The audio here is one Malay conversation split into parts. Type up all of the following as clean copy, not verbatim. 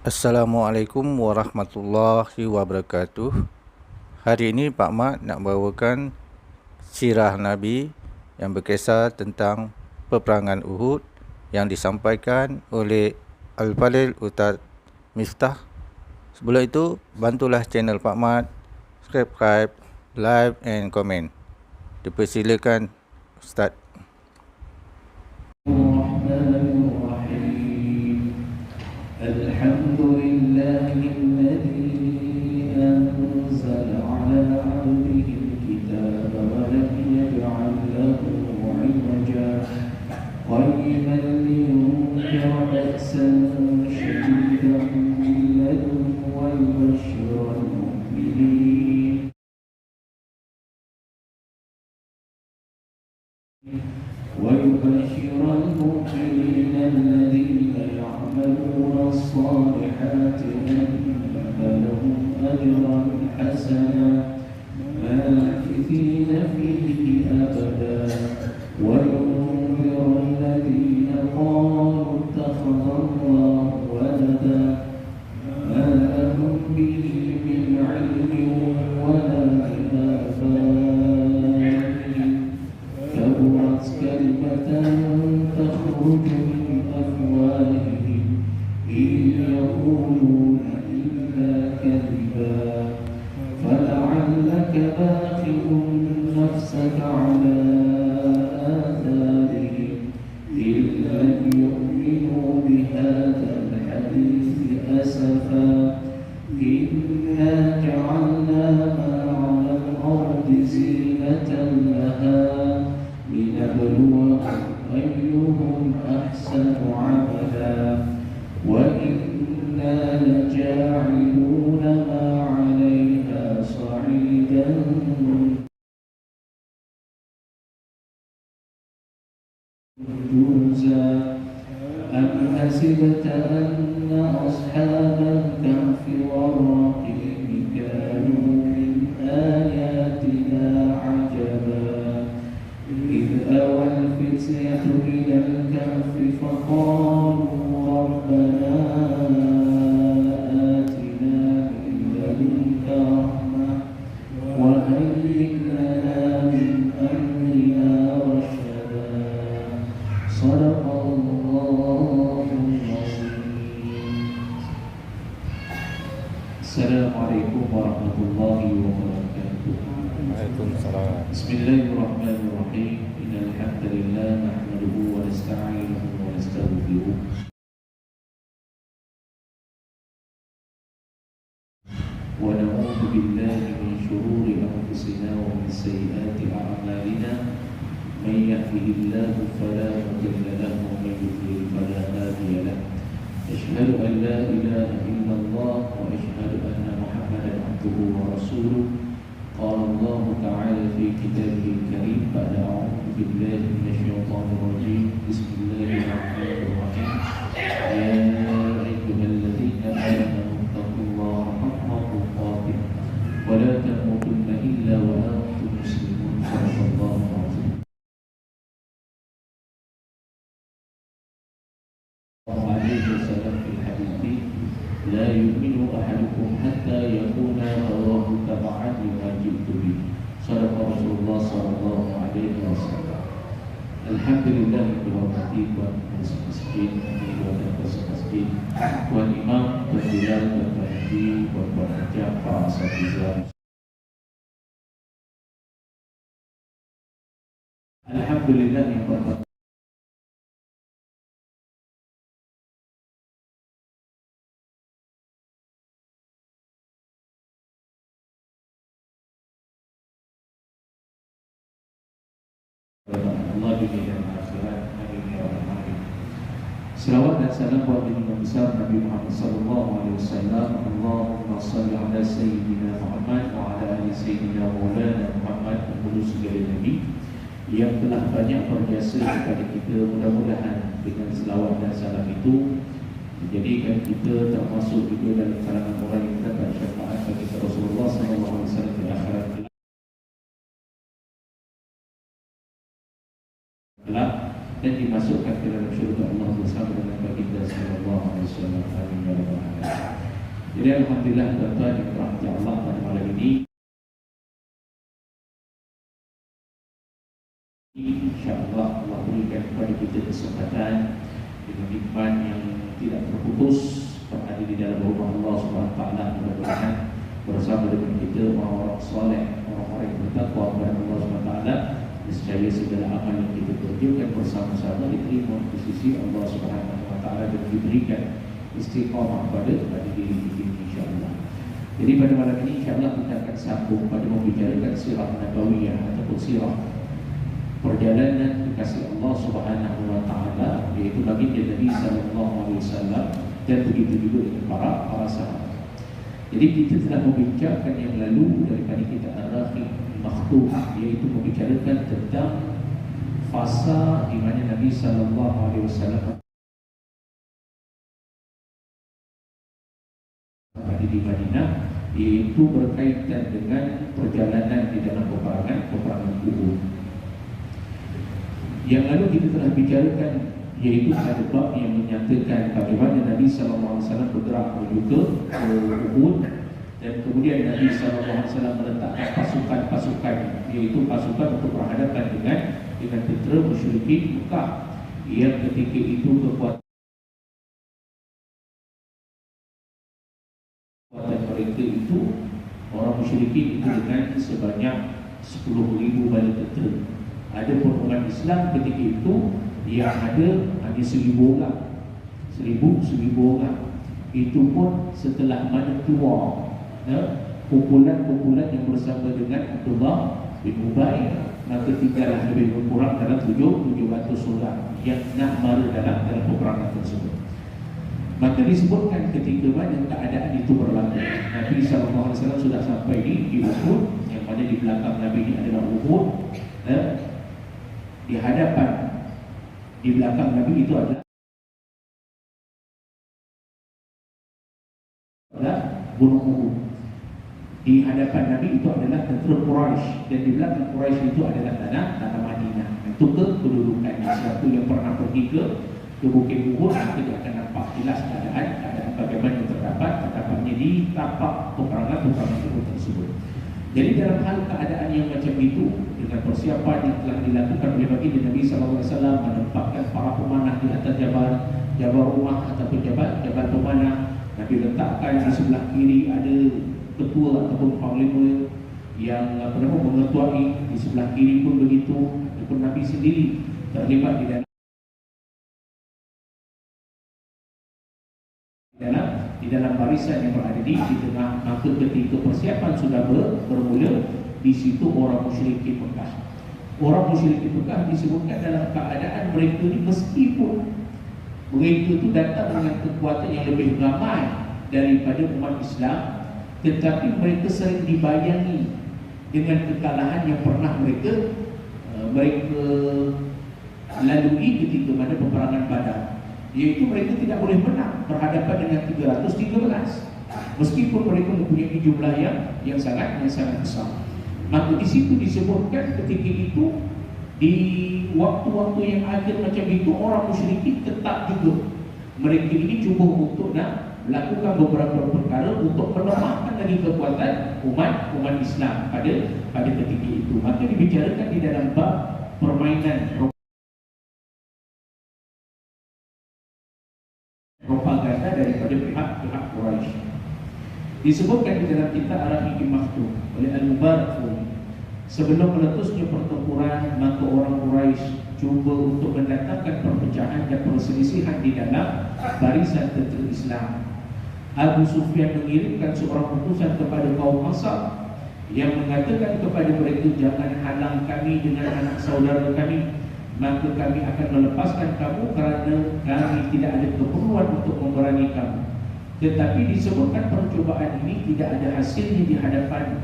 Assalamualaikum warahmatullahi wabarakatuh. Hari ini Pak Mat nak bawakan sirah Nabi yang berkisah tentang peperangan Uhud yang disampaikan oleh Al-Fadhil Ustaz Miftah. Sebelum itu, bantulah channel Pak Mat, subscribe, like and comment. Dipersilakan Ustaz. الحمد لله الذي أنزل على عبده الكتاب ولم يجعل له عوجا قيما لينذر بأسا شديدا من لدنه ويبشر المؤمنين الذين يعملون الصالحات أن لهم أجرا حسنا ماكثين فيه أبدا وينذر الذين قالوا اتخذ الله ولدا ما لهم به من علم ولا لآبائهم كبرت كلمة تخرج من أفواههم إن يقولون إلا كذبا فلعلك باخع نفسك على آثارهم إن لم يؤمنوا بهذا الحديث أسفا إنا جعلنا ما على الأرض زينة لها لنبلوهم أيهم أحسن عملا وإنا لجاعلون ما عليها صعيدا جرزا أم حسبت أن أصحاب الكهف والرقيم كانوا من آياتنا عجبا إذ أوى الفتية إلى الكهف فقالوا ربنا آتنا من لدنك رحمة وهيئ لنا من أمرنا رشدا صدق الله العظيم. السلام عليكم ورحمة الله وبركاته. Waalaikumsalam. بسم الله الرحمن الرحيم إن الحمد لله نحمده ونستعينه ونستغفره ونعوذ بالله من شرور أنفسنا ومن سيئات أعمالنا من يهده الله فلا مضل له ومن يضلل فلا هادي له أشهد أن لا إله إلا الله وأشهد أن محمدا عبده ورسوله قال الله تعالى في كتابه الكريم بعد أعوذ بالله من الشيطان الرجيم بسم الله الرحمن الرحيم يا أيها الذين آمنوا اتقوا الله حق تقاته ولا تموتن إلا وأنتم مسلمون صدق الله العظيم. الله عليه وسلم في الحديث لا يؤمن أحدكم حتى يكون هواه تبعا لما جئت به صدق رسول الله صلى الله عليه وسلم. Alhamdulillah dihormati Tuan Masjid, Tuan Masjid, Tuan Imam, Tuan Bilal, Tuan Haji, Tuan Hajah, Pak Asatizah. Alhamdulillah dihormati. Allah dunia dan akhirat. Amin ya rabbal alamin. Selawat dan salam buat junjungan besar Nabi Muhammad sallallahu alaihi wasallam. Allahumma shalli ala sayyidina Muhammad wa ala ali sayyidina Maulana Muhammad pembulu segala nabi yang telah banyak berjasa kepada kita. Mudah-mudahan dengan selawat dan salam itu menjadikan kita termasuk juga dalam kalangan orang yang dapat syafaat bagi Rasulullah sallallahu alaihi wasallam di akhirat kelak. dan dimasukkan ke dalam syurga Allah bersama dengan baginda sallallahu alaihi wasallam. Amin ya rabbal alamin. Jadi alhamdulillah tuan-tuan yang dirahmati Allah pada malam ini, insya-Allah Allah berikan kepada kita kesempatan dengan iman yang tidak terputus berada di dalam rumah Allah Subhanahu wa taala, mudah-mudahan bersama dengan kita orang-orang soleh, orang-orang yang bertakwa kepada Allah Subhanahu wa taala, nescaya segala amal yang kita kerjakan bersama-sama diterima di sisi Allah Subhanahu wa taala dan diberikan istiqamah pada diri kita insya-Allah. Jadi pada malam ini insya-Allah kita akan sambung pada membicarakan sirah nabawiyah ataupun sirah perjalanan kekasih Allah Subhanahu wa taala, yaitu baginda Nabi sallallahu alaihi wasallam, dan begitu juga dengan para sahabat. Jadi kita telah membincangkan yang lalu daripada kita Ar-Rafiq Makhtum, iaitu membicarakan tentang fasa di mana Nabi sallallahu alaihi wasallam berada di Madinah, iaitu berkaitan dengan perjalanan di dalam peperangan Uhud. Yang lalu kita telah bicarakan, yaitu ada bab yang menyatakan bagaimana Nabi sallallahu alaihi wasallam bergerak menuju ke Uhud, dan kemudian Nabi sallallahu alaihi wasallam meletakkan pasukan-pasukan, yaitu pasukan untuk berhadapan dengan tentera musyrikin Mekah yang ketika itu kekuatan mereka itu, orang musyrikin itu dengan sebanyak 10,000 bala tentera. Ada umat Islam ketika itu yang ada hanya 1,000 orang. 1,000 orang. Itu pun setelah mana keluar kumpulan-kumpulan yang bersama dengan Abdullah bin Ubay, maka tinggallah lebih kurang dalam 700 orang yang nak mara dalam peperangan tersebut. Maka disebutkan ketika mana keadaan itu berlaku, Nabi SAW sudah sampai di Uhud, yang mana di belakang Nabi ini adalah Uhud, di hadapan, di belakang Nabi itu adalah Gunung Uhud. Di hadapan Nabi itu adalah tentera Quraisy, dan di belakang Quraisy itu adalah tanah Madinah. Itu kedudukan siapa yang pernah pergi ke Bukit Uhud, maka dia akan nampak jelas keadaan bagaimana yang terdapatnya di tapak peperangan Uhud tersebut. Jadi dalam hal keadaan yang macam itu, dengan persiapan yang telah dilakukan oleh baginda Nabi SAW, menempatkan para pemanah di atas jabal rumah ataupun jabal pemanah. Nabi letakkan di sebelah kiri ada ketua ataupun panglima yang mengetuai, di sebelah kiri pun begitu, ataupun Nabi sendiri terlibat di dalam barisan yang berada di tengah. Maka ketika persiapan sudah bermula, di situ orang musyrikin Mekah. Orang musyrikin Mekah disebutkan dalam keadaan mereka ini, meskipun mereka itu datang dengan kekuatan yang lebih ramai daripada umat Islam, tetapi mereka sering dibayangi dengan kekalahan yang pernah mereka lalui ketika pada peperangan Badar, iaitu mereka tidak boleh menang berhadapan dengan 313, meskipun mereka mempunyai jumlah yang sangat besar. Maka di situ disebutkan ketika itu, di waktu-waktu yang akhir macam itu, orang musyrikin tetap juga mereka ini cuba untuk melakukan beberapa perkara untuk melemahkan lagi kekuatan umat Islam pada ketika itu. Maka dibicarakan di dalam bab permainan propaganda daripada pihak Quraisy. Disebutkan di dalam kitab Ar-Rafiq Makhtum oleh Al-Mubarak, sebelum meletusnya pertempuran, maka orang Quraisy cuba untuk mendatangkan perpecahan dan perselisihan di dalam barisan tentera Islam. Abu Sufyan mengirimkan seorang utusan kepada kaum Ansar yang mengatakan kepada mereka, jangan halang kami dengan anak saudara kami, maka kami akan melepaskan kamu kerana kami tidak ada keperluan untuk memerangi kamu. Tetapi disebutkan percubaan ini tidak ada hasilnya di hadapan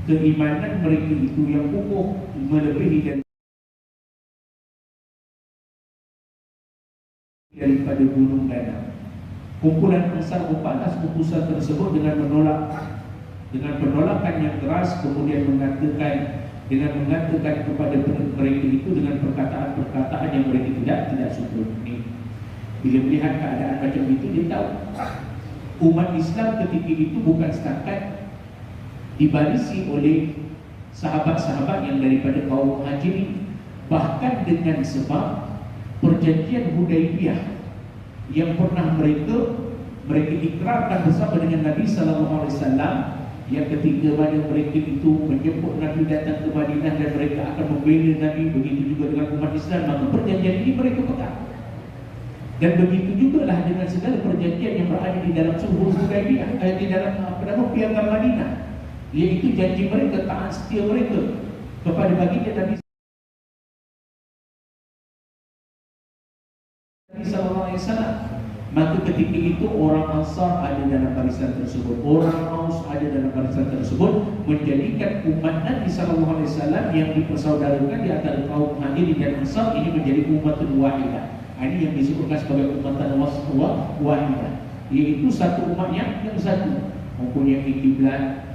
keimanan mereka itu yang kukuh melebihi daripada gunung Ghana. Kumpulan Ansar membalas keputusan tersebut dengan penolakan yang keras, kemudian mengatakan dengan mengatakan kepada mereka itu dengan perkataan-perkataan yang mereka tidak suka. Bila melihat keadaan macam itu, dia tahu umat Islam ketika itu bukan setakat dibarisi oleh sahabat-sahabat yang daripada kaum Muhajirin, bahkan dengan sebab perjanjian Hudaibiyah yang pernah mereka ikrarkan bersama dengan Nabi sallallahu alaihi wasallam, yang ketika mana mereka itu menjemput Nabi datang ke Madinah dan mereka akan membela Nabi, begitu juga dengan umat Islam, maka perjanjian ini mereka pegang. Dan begitu jugalah dengan segala perjanjian yang berada di dalam sulh Hudaibiyah, di dalam Piagam Madinah, iaitu janji mereka, taat setia mereka kepada baginda Nabi sallallahu alaihi wasallam. Maka ketika itu orang Ansar ada dalam barisan tersebut, orang Aus ada dalam barisan tersebut, menjadikan umat Nabi sallallahu alaihi wasallam yang dipersaudarakan di antara kaum Muhajirin dan Ansar ini menjadi umatun wahidah. Ini yang disebutkan sebagai umatan wahidah, iaitu satu umat yang satu, mempunyai kiblat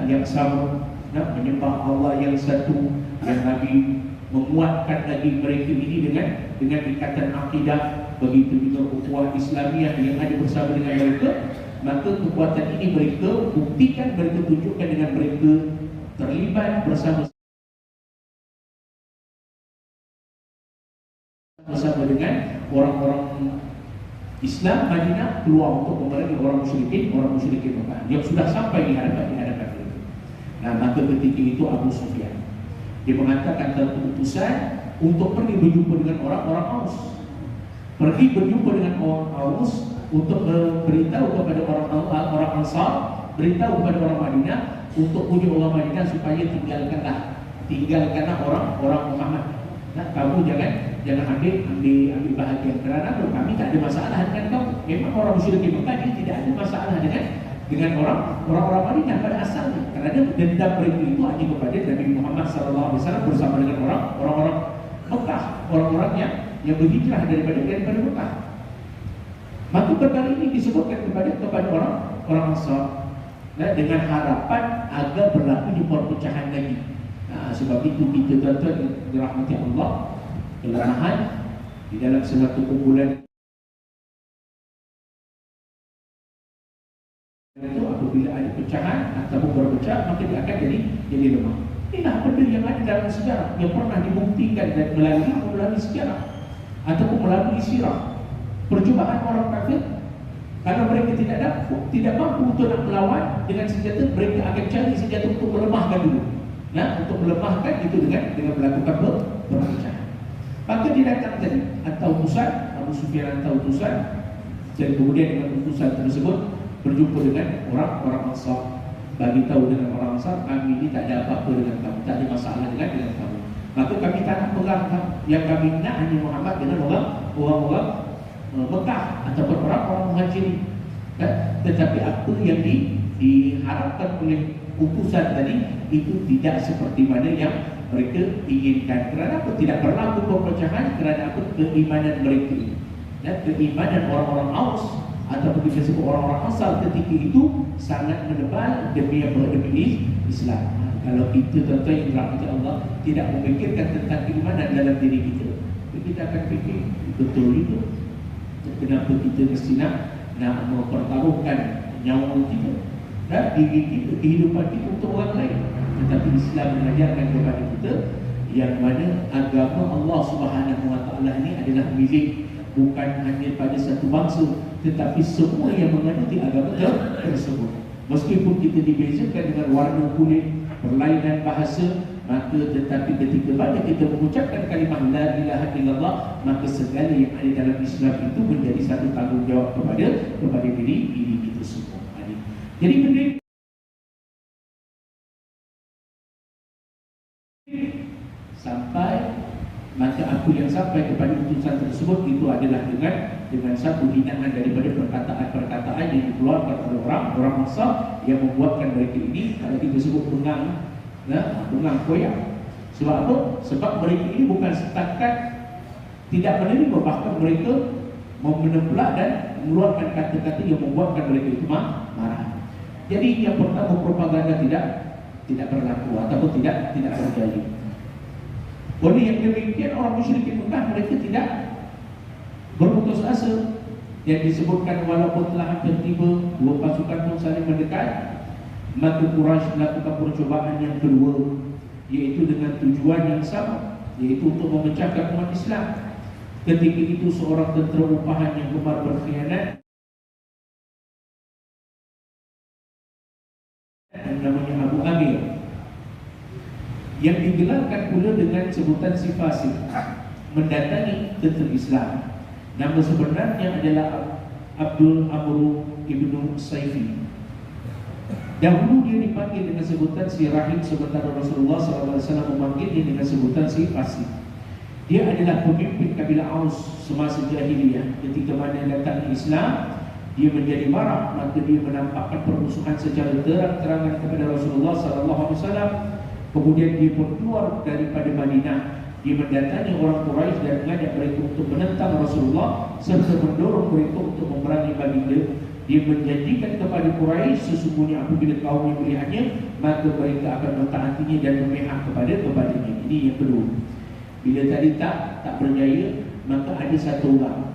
yang sama, menyembah Allah yang satu, yang Nabi menguatkan lagi mereka ini dengan ikatan akidah. Begitu juga ukhuwah Islamiah yang ada bersama dengan mereka. Maka kekuatan ini mereka buktikan, mereka tunjukkan dengan mereka terlibat bersama dengan orang-orang Islam Madinah keluar untuk memerangi orang musyrikin Mekah yang sudah sampai di hadapan mereka. Nah, maka ketika itu Abu Sufyan dia mengatakan keputusan untuk pergi berjumpa dengan orang-orang Aus. Pergi berjumpa dengan orang Aus untuk beritahu kepada orang Ansar, beritahu kepada orang Madinah, untuk punya orang Madinah supaya tinggalkanlah orang Muhammad. Nah, kamu jangan ambil bahagian, kerana kami tak ada masalah dengan kamu. Memang orang musyrikin Mekah dia tidak ada masalah dengan orang-orang Madinah pada asalnya, kerana dendam mereka itu hanya kepada Nabi Muhammad sallallahu alaihi wasallam bersama dengan orang-orang Mekah, orang-orang yang berhijrah daripada Mekah. Maka perkara ini disebutkan kepada orang Ansar, dengan harapan agar berlakunya perpecahan lagi. Sebab itu kita tuan-tuan dirahmati Allah, kelemahan di dalam suatu kumpulan itu, apabila ada pecahan ataupun berpecah, maka dia akan jadi lemah. Inilah benda yang ada dalam sejarah, yang pernah dibuktikan dan melalui sejarah ataupun melalui sirah. Percubaan orang kafir, karena mereka tidak mampu untuk nak melawan dengan senjata, mereka akan cari senjata untuk melemahkan dulu. Untuk melemahkan itu dengan melakukan perpecahan. Maka dia datang tadi, atau utusan Abu Sufyan atau utusan, dan kemudian dengan utusan tersebut berjumpa dengan orang Ansar, bagi tahu dengan orang Ansar, kami ini tak ada apa-apa dengan kamu, tak ada masalah dengan kamu. Maka kami tak nak pegang kamu. Yang kami nak hanya Muhammad dengan orang Mekah ataupun orang Muhajirin. Tetapi apa yang diharapkan oleh utusan tadi itu tidak seperti mana yang mereka inginkan. Kerana apa? Tidak berlaku perpecahan, kerana apa? Keimanan mereka, keimanan orang-orang Aus ataupun kita sebut orang-orang Ansar ketika itu sangat menebal demi Islam. Kalau kita tuan-tuan yang dirahmati Allah tidak memikirkan tentang keimanan dalam diri kita akan fikir betul itu. Kenapa kita mesti nak mempertaruhkan nyawa kita dan diri kita, kehidupan kita untuk orang lain? Tetapi Islam mengajarkan kepada kita yang mana agama Allah Subhanahu Wa Taala ini adalah milik bukan hanya pada satu bangsa, tetapi semua yang menganuti agama tersebut. Meskipun kita dibezakan dengan warna kulit, perlainan bahasa, maka tetapi ketika mana kita mengucapkan kalimah la ilaha illallah, maka segala yang ada dalam Islam itu menjadi satu tanggungjawab kepada diri kita semua. Jadi benda sampai, maka apa yang sampai kepada utusan tersebut itu adalah dengan satu hinaan daripada perkataan-perkataan yang dikeluarkan oleh orang Ansar yang membuatkan mereka ini, kalau kita sebut bengang koyak. Sebab apa? Sebab mereka ini bukan setakat tidak menerima, bahkan mereka menemplak dan mengeluarkan kata-kata yang membuatkan mereka itu marah. Jadi yang pertama, propaganda tidak berlaku ataupun tidak terjadi. Oleh yang demikian orang musyrikin Mekah mereka tidak berputus asa. Yang disebutkan walaupun telah hampir tiba, dua pasukan pun saling mendekat, maka Quraisy melakukan percobaan yang kedua, yaitu dengan tujuan yang sama, yaitu untuk memecahkan umat Islam. Ketika itu seorang tentera upahan yang gemar berkhianat, yang namanya Abu Amir, yang digelarkan pula dengan sebutan si Fasik, mendatangi tentera Islam. Nama sebenarnya adalah Abdul Amr ibnu Saifi. Dahulu dia dipanggil dengan sebutan si Rahim, sementara Rasulullah SAW memanggilnya dengan sebutan si Fasik. Dia adalah pemimpin kabilah Aus semasa jahiliyah. Ketika mana datang Islam, dia menjadi marah, maka dia menampakkan permusuhan secara terang-terangan kepada Rasulullah SAW. Kemudian dia pun keluar daripada Madinah. Dia mendatangi orang Quraisy dan mengajak mereka untuk menentang Rasulullah serta mendorong mereka untuk memerangi baginda. Dia menjanjikan kepada Quraisy, sesungguhnya apabila kaum yang melihatnya, maka mereka akan mentaatinya dan memihak kepadanya. Ini yang kedua. Bila tadi tak berjaya, maka ada satu orang.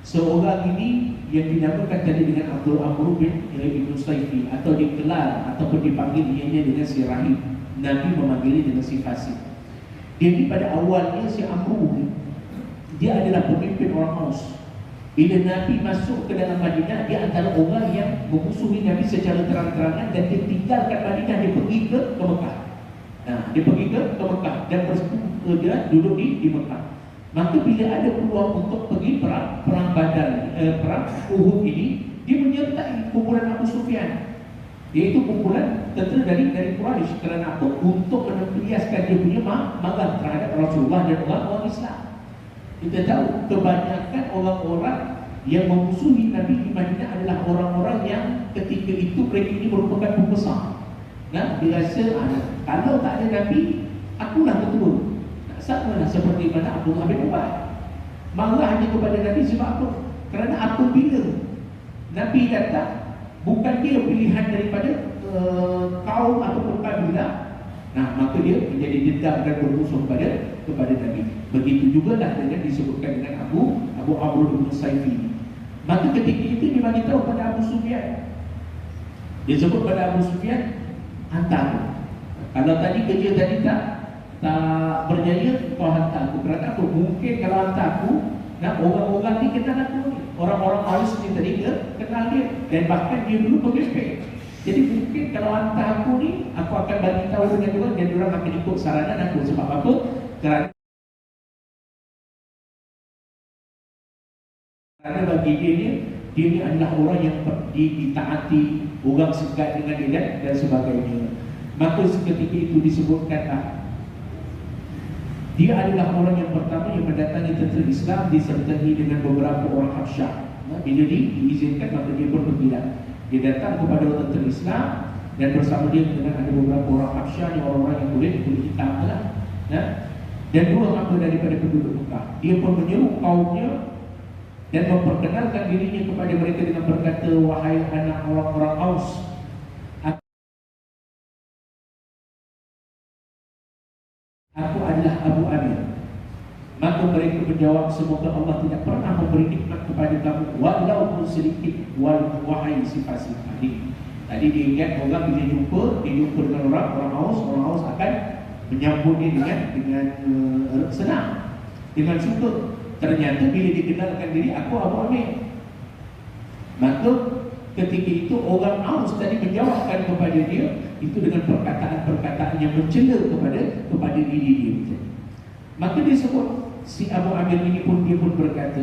Seorang ini yang dinamakan tadi dengan Abdul Amr ibnu Saifi, atau dikelar ataupun dipanggil ianya dengan si Rahim. Nabi memanggilnya dengan si Fasik. Jadi pada awalnya si Amr dia adalah pemimpin orang Aus. Bila Nabi masuk ke dalam Madinah, dia antara orang yang memusuhi Nabi secara terang-terangan, dan dia tinggalkan Madinah, dia pergi ke Mekah. Dia pergi ke Mekah dan dia duduk di Mekah. Maka bila ada peluang untuk pergi perang Badar, perang Uhud ini, dia menyertai kumpulan Abu Sufyan, iaitu kumpulan tentera dari Quraisy. Kerana apa? Untuk menempiaskan dia punya marah terhadap Rasulullah dan orang Islam. Kita tahu kebanyakan orang-orang yang memusuhi Nabi di Madinah adalah orang-orang yang ketika itu mereka ini merupakan pembesar. Dia rasa kalau tak ada Nabi, akulah ketua. Sama lah seperti mana Abdullah bin Ubay marah hanya kepada Nabi sebab apa? Kerana apabila Nabi datang, bukan dia pilihan daripada kaum ataupun kabilah, maka dia menjadi dendam dan bermusuh kepada Nabi. Begitu jugalah dengan disebutkan dengan Abu Amr bin Saifi. Maka ketika itu dia bagi tahu pada Abu Sufyan. Dia sebut pada Abu Sufyan, hantar. Kalau tadi kerja tadi tak berjaya, kau hantar aku. Kerana aku mungkin kalau hantar aku, orang-orang ni kenal aku ni. Orang-orang Aus ni tadi kenal dia, dan bahkan dia dulu pemimpin. Jadi mungkin kalau hantar aku ni, aku akan bagi tahu dengan dia, dan dia akan ikut saranan aku. Sebab apa? Kerana bagi dia ni adalah orang yang ditaati, orang sekat dengan dia dan sebagainya. Maka seketika itu disebutkanlah dia adalah orang yang pertama yang mendatangi tentera Islam disertai dengan beberapa orang Habsyah. Bila diizinkan, maka dia pun pergilah. Dia datang kepada tentera Islam, dan bersama dia dengan ada beberapa orang Habsyah, yang orang-orang yang kulit hitam lah. Dan dua hamba daripada penduduk Mekah. Dia pun menyeru kaumnya dan memperkenalkan dirinya kepada mereka dengan berkata, wahai anak orang-orang Aus, aku adalah Abu Amir. Maka mereka menjawab, semoga Allah tidak pernah memberi nikmat kepada kamu walaupun sedikit, wahai si Fasik. Tadi dia ingat orang bila jumpa dengan orang Aus akan menyambut dia dengan senang, dengan suka. Ternyata bila dikenalkan diri, aku Abu Amir, maka ketika itu orang Aus tadi menjawabkan kepada dia itu dengan perkataan-perkataan yang mencela kepada diri dia. Maka dia sebut, si Abu Amir ini pun dia pun berkata,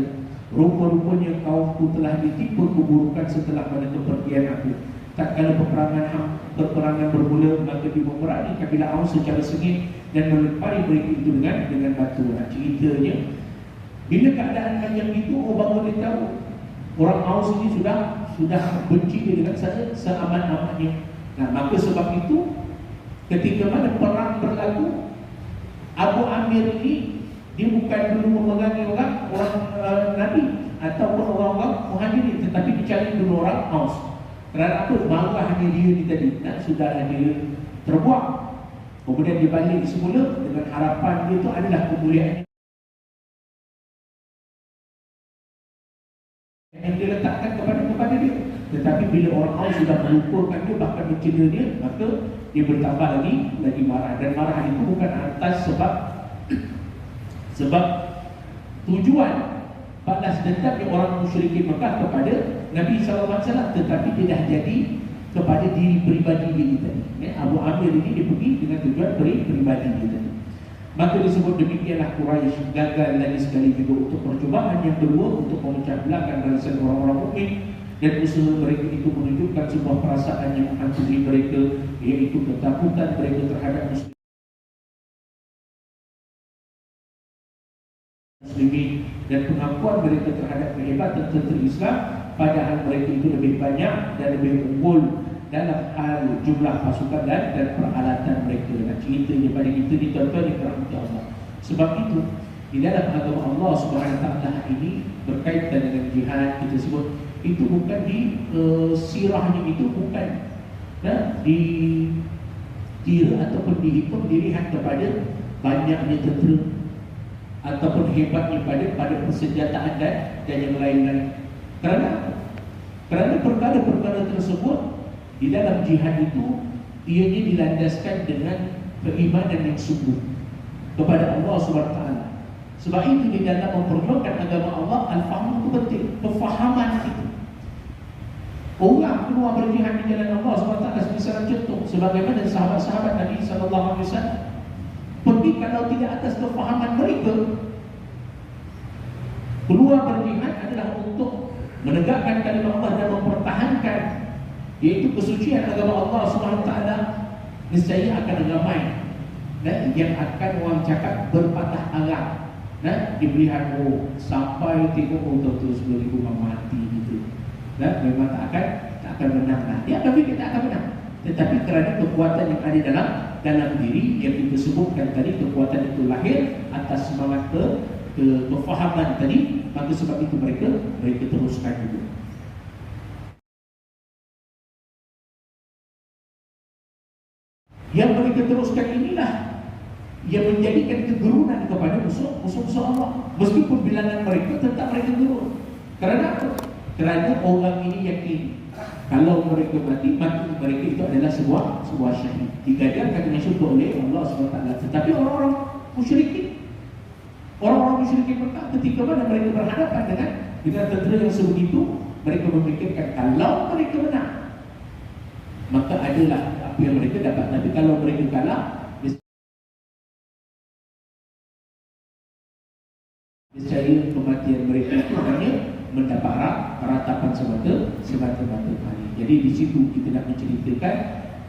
rupa-rupanya kaumku telah ditimpa keburukan setelah pada kepergian aku. Tak kala peperangan bermula, maka dia memerangi kabilah Aus secara sengit dan melempari mereka itu dengan batu. Ceritanya, bila keadaan macam itu, orang boleh tahu orang Aus ini sudah benci dia dengan seamat-amatnya. Maka sebab itu ketika mana perang berlaku, Abu Amir ini dia bukan dulu memerangi orang Nabi ataupun orang-orang Muhajirin, tetapi dicari dulu orang Aus. Kerana apa? Marahnya dia ni tadi, sudah ada terbuang. Kemudian dia balik semula dengan harapan dia itu adalah kemuliaan yang dia letakkan kepada dia. Tetapi bila orang awam sudah melupakan dia, bahkan mencela dia, maka dia bertambah lagi marah. Dan marah itu bukan atas sebab tujuan balas dendam orang musyrikin Mekah kepada Nabi SAW, tetapi dia dah jadi kepada diri peribadi dia tadi. Abu Amir ini dia pergi dengan tujuan peribadi dia tadi. Maka disebut demikianlah Quraisy gagal lagi sekali juga untuk percubaan yang kedua untuk memecah belahkan barisan orang-orang mukmin, dan usaha mereka itu menunjukkan sebuah perasaan yang menghantui mereka, iaitu ketakutan mereka terhadap muslimin dan pengakuan mereka terhadap kehebatan tentera Islam, padahal mereka itu lebih banyak dan lebih unggul dalam hal jumlah pasukan dan peralatan mereka. Nak ceritanya pada kita ni tuan-tuan yang dirahmati Allah. Sebab itu di dalam agama Allah Subhanahu Wa Taala ini berkaitan dengan jihad, kita sebut itu bukan di sirahnya, itu bukan dikira ataupun dihitung dilihat kepada banyaknya tentera ataupun hebatnya pada persenjataan dan yang lain-lain. Kerana perkara-perkara tersebut di dalam jihad itu ianya dilandaskan dengan keimanan yang sungguh kepada Allah Subhanahu Wa Taala. Sebab itu di dalam memperjuangkan agama Allah, al-faham itu penting, kefahaman itu. Orang keluar berjihad di jalan Allah Subhanahu Wa Taala sebagai contoh, sebagaimana sahabat-sahabat Nabi sallallahu alaihi wasallam pergi kalau tidak atas kefahaman mereka. Keluar berjihad adalah untuk menegakkan kalimat Allah dan mempertahankan iaitu kesucian agama Allah Subhanahu Wa Taala. Nescaya akan ramai yang akan orang cakap berpatah arang, diberikan sampai tengok terus 2000 mati gitu. Memang tak akan menang. Dia akan fikir tak akan menang. Tetapi kerana kekuatan yang ada dalam diri yang kita sebutkan tadi, kekuatan itu lahir atas semangat kefahaman tadi, maka sebab itu mereka teruskan juga. Yang mereka teruskan inilah yang menjadikan kegerunan kepada musuh-musuh Allah. Meskipun bilangan mereka tetap mereka gerun. Kerana apa? Kerana orang ini yakin kalau mereka mati mereka itu adalah sebuah syahid, digadarkan dengan syurga oleh Allah SWT. Tetapi orang-orang musyrikin Mekah, ketika mana mereka berhadapan dengan tentera yang sebegitu, mereka memikirkan kalau mereka menang, maka adalah apa yang mereka dapat. Tapi kalau mereka kalah, niscaya kematian mereka itu hanya mendapat ratapan semata-mata. Jadi di situ kita nak menceritakan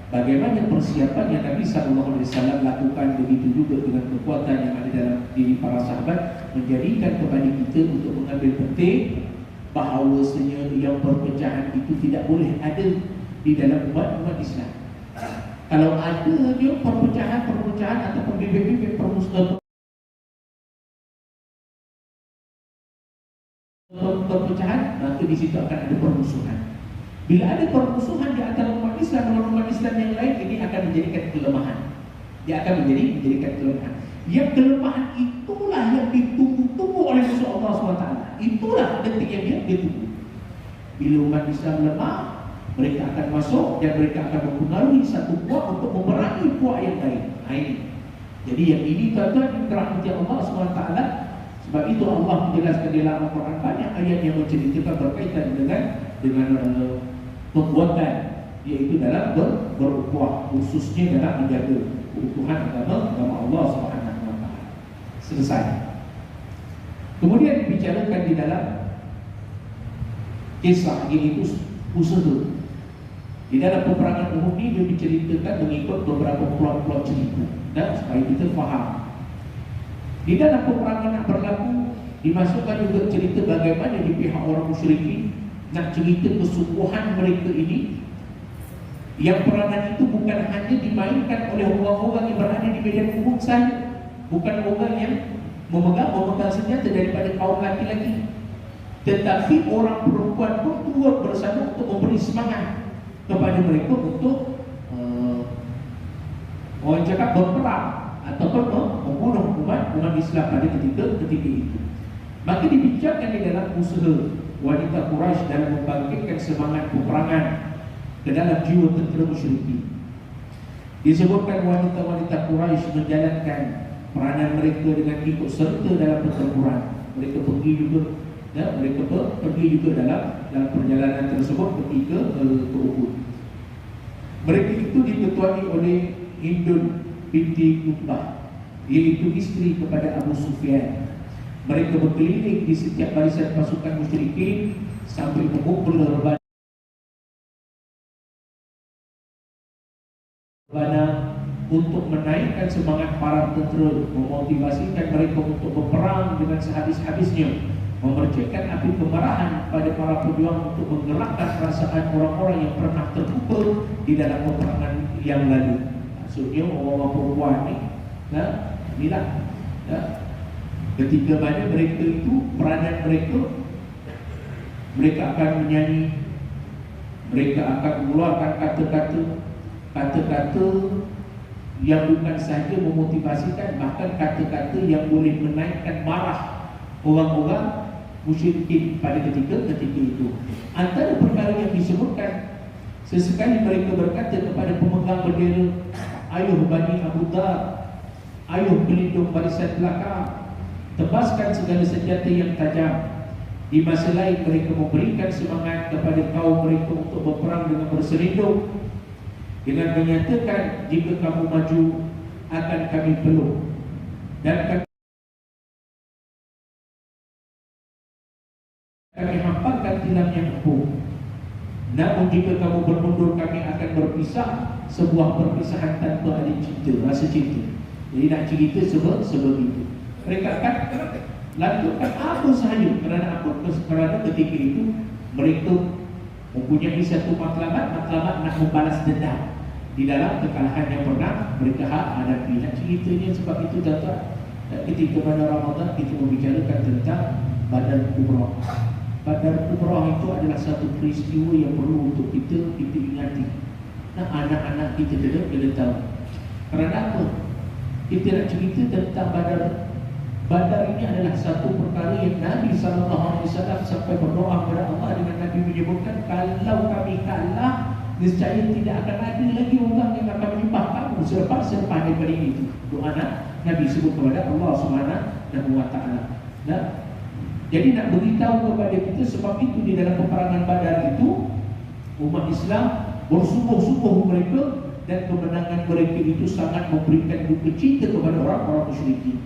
bagaimana persiapan yang Nabi SAW lakukan, begitu juga dengan kekuatan yang ada dalam diri para sahabat, menjadikan kepada kita untuk mengambil penting bahawasanya yang perpecahan itu tidak boleh ada di dalam umat Islam. Kalau ada dia perpecahan ataupun bibit-bibit perpecahan, maka di situ akan ada permusuhan. Bila ada permusuhan di antara umat Islam dengan umat Islam yang lain, ini akan menjadikan kelemahan. Dia akan menjadikan kelemahan. Yang kelemahan itulah yang ditunggu-tunggu oleh musuh Allah SWT. Itulah detik yang dia tunggu. Bila umat Islam lemah, mereka akan masuk dan mereka akan mempengaruhi satu puak untuk memerangi puak yang lain. Ini. Jadi yang ini tuan-tuan yang dirahmati Allah SWT. Sebab itu Allah menjelaskan di dalam Al-Quran banyak ayat yang menceritakan berkaitan dengan pembuatan, iaitu dalam berukhuwah, khususnya dalam menjaga keutuhan agama Allah Subhanahu Wa Taala. Selesai. Kemudian dibicarakan di dalam kisah iaitu usaha. Di dalam peperangan Uhud ini dia diceritakan mengikut beberapa plot cerita dan supaya kita faham. Di dalam peperangan yang berlaku dimasukkan juga cerita bagaimana di pihak orang musyrikin nak cerita kesungguhan mereka ini, yang peranan itu bukan hanya dimainkan oleh orang-orang yang berada di medan Uhud saja, bukan orang yang memegang senjata daripada kaum laki-laki, tetapi orang perempuan pun turut bersama untuk memberi semangat kepada mereka untuk Orang cakap berperang ataupun membunuh umat Islam pada ketika itu. Maka dibincangkan di dalam usaha wanita Quraisy dalam membangkitkan semangat peperangan ke dalam jiwa tentera musyrikin. Disebutkan wanita-wanita Quraisy menjalankan peranan mereka dengan ikut serta dalam pertempuran. Mereka pergi juga, mereka pergi juga dalam perjalanan tersebut ketika ke Uhud. Mereka itu diketuai oleh Hindun binti Utbah, iaitu isteri kepada Abu Sufyan. Mereka berkeliling di setiap barisan pasukan musyrikin sambil mengumpul rebana untuk menaikkan semangat para tentera, memotivasikan mereka untuk berperang dengan sehabis-habisnya, memercikan api kemarahan pada para pejuang untuk menggerakkan perasaan orang-orang yang pernah terpukul di dalam peperangan yang lalu. Maksudnya orang-orang perempuan ni, inilah ketika mana mereka itu, peranan mereka akan menyanyi, mereka akan mengeluarkan kata-kata yang bukan sahaja memotivasikan, bahkan kata-kata yang boleh menaikkan marah orang-orang musyrikin pada ketika itu. Antara perkara yang disebutkan, sesekali mereka berkata kepada pemegang bendera, ayuh Bani Abu Dhar, ayuh pelindung barisan belakang, tebaskan segala senjata yang tajam. Di masa lain mereka memberikan semangat kepada kaum mereka untuk berperang dengan berselindung, dengan menyatakan, jika kamu maju akan kami peluk dan kami hamparkan tilam yang empuk. Namun jika kamu bermundur, kami akan berpisah, sebuah perpisahan tanpa ada cinta, rasa cinta. Jadi nak cerita sebegitu. Mereka akan lanjutkan apa sahaja. Kerana apa? Kerana ketika itu mereka mempunyai satu matlamat nak membalas dendam di dalam kekalahan yang pernah mereka hadapi. Nak ceritanya sebab itu tuan-tuan, ketika pada Ramadan kita membicarakan tentang Badar Kubra. Badar Kubra itu adalah satu peristiwa yang perlu untuk kita ingati. Nah, anak-anak kita kena tahu. Kerana apa? Kita nak cerita tentang Badar. Badar ini adalah satu perkara yang Nabi SAW sampai berdoa kepada Allah dengan Nabi menyebutkan, kalau kami kalah, nescaya tidak akan ada lagi orang yang akan menyembah kamu selepas daripada itu. Doa Nabi sebut kepada Allah SWT. Nah, jadi nak beritahu kepada kita, sebab itu di dalam peperangan Badar itu umat Islam bersungguh-sungguh mereka, dan kemenangan mereka itu sangat memberikan duka cita kepada orang-orang musyrikin.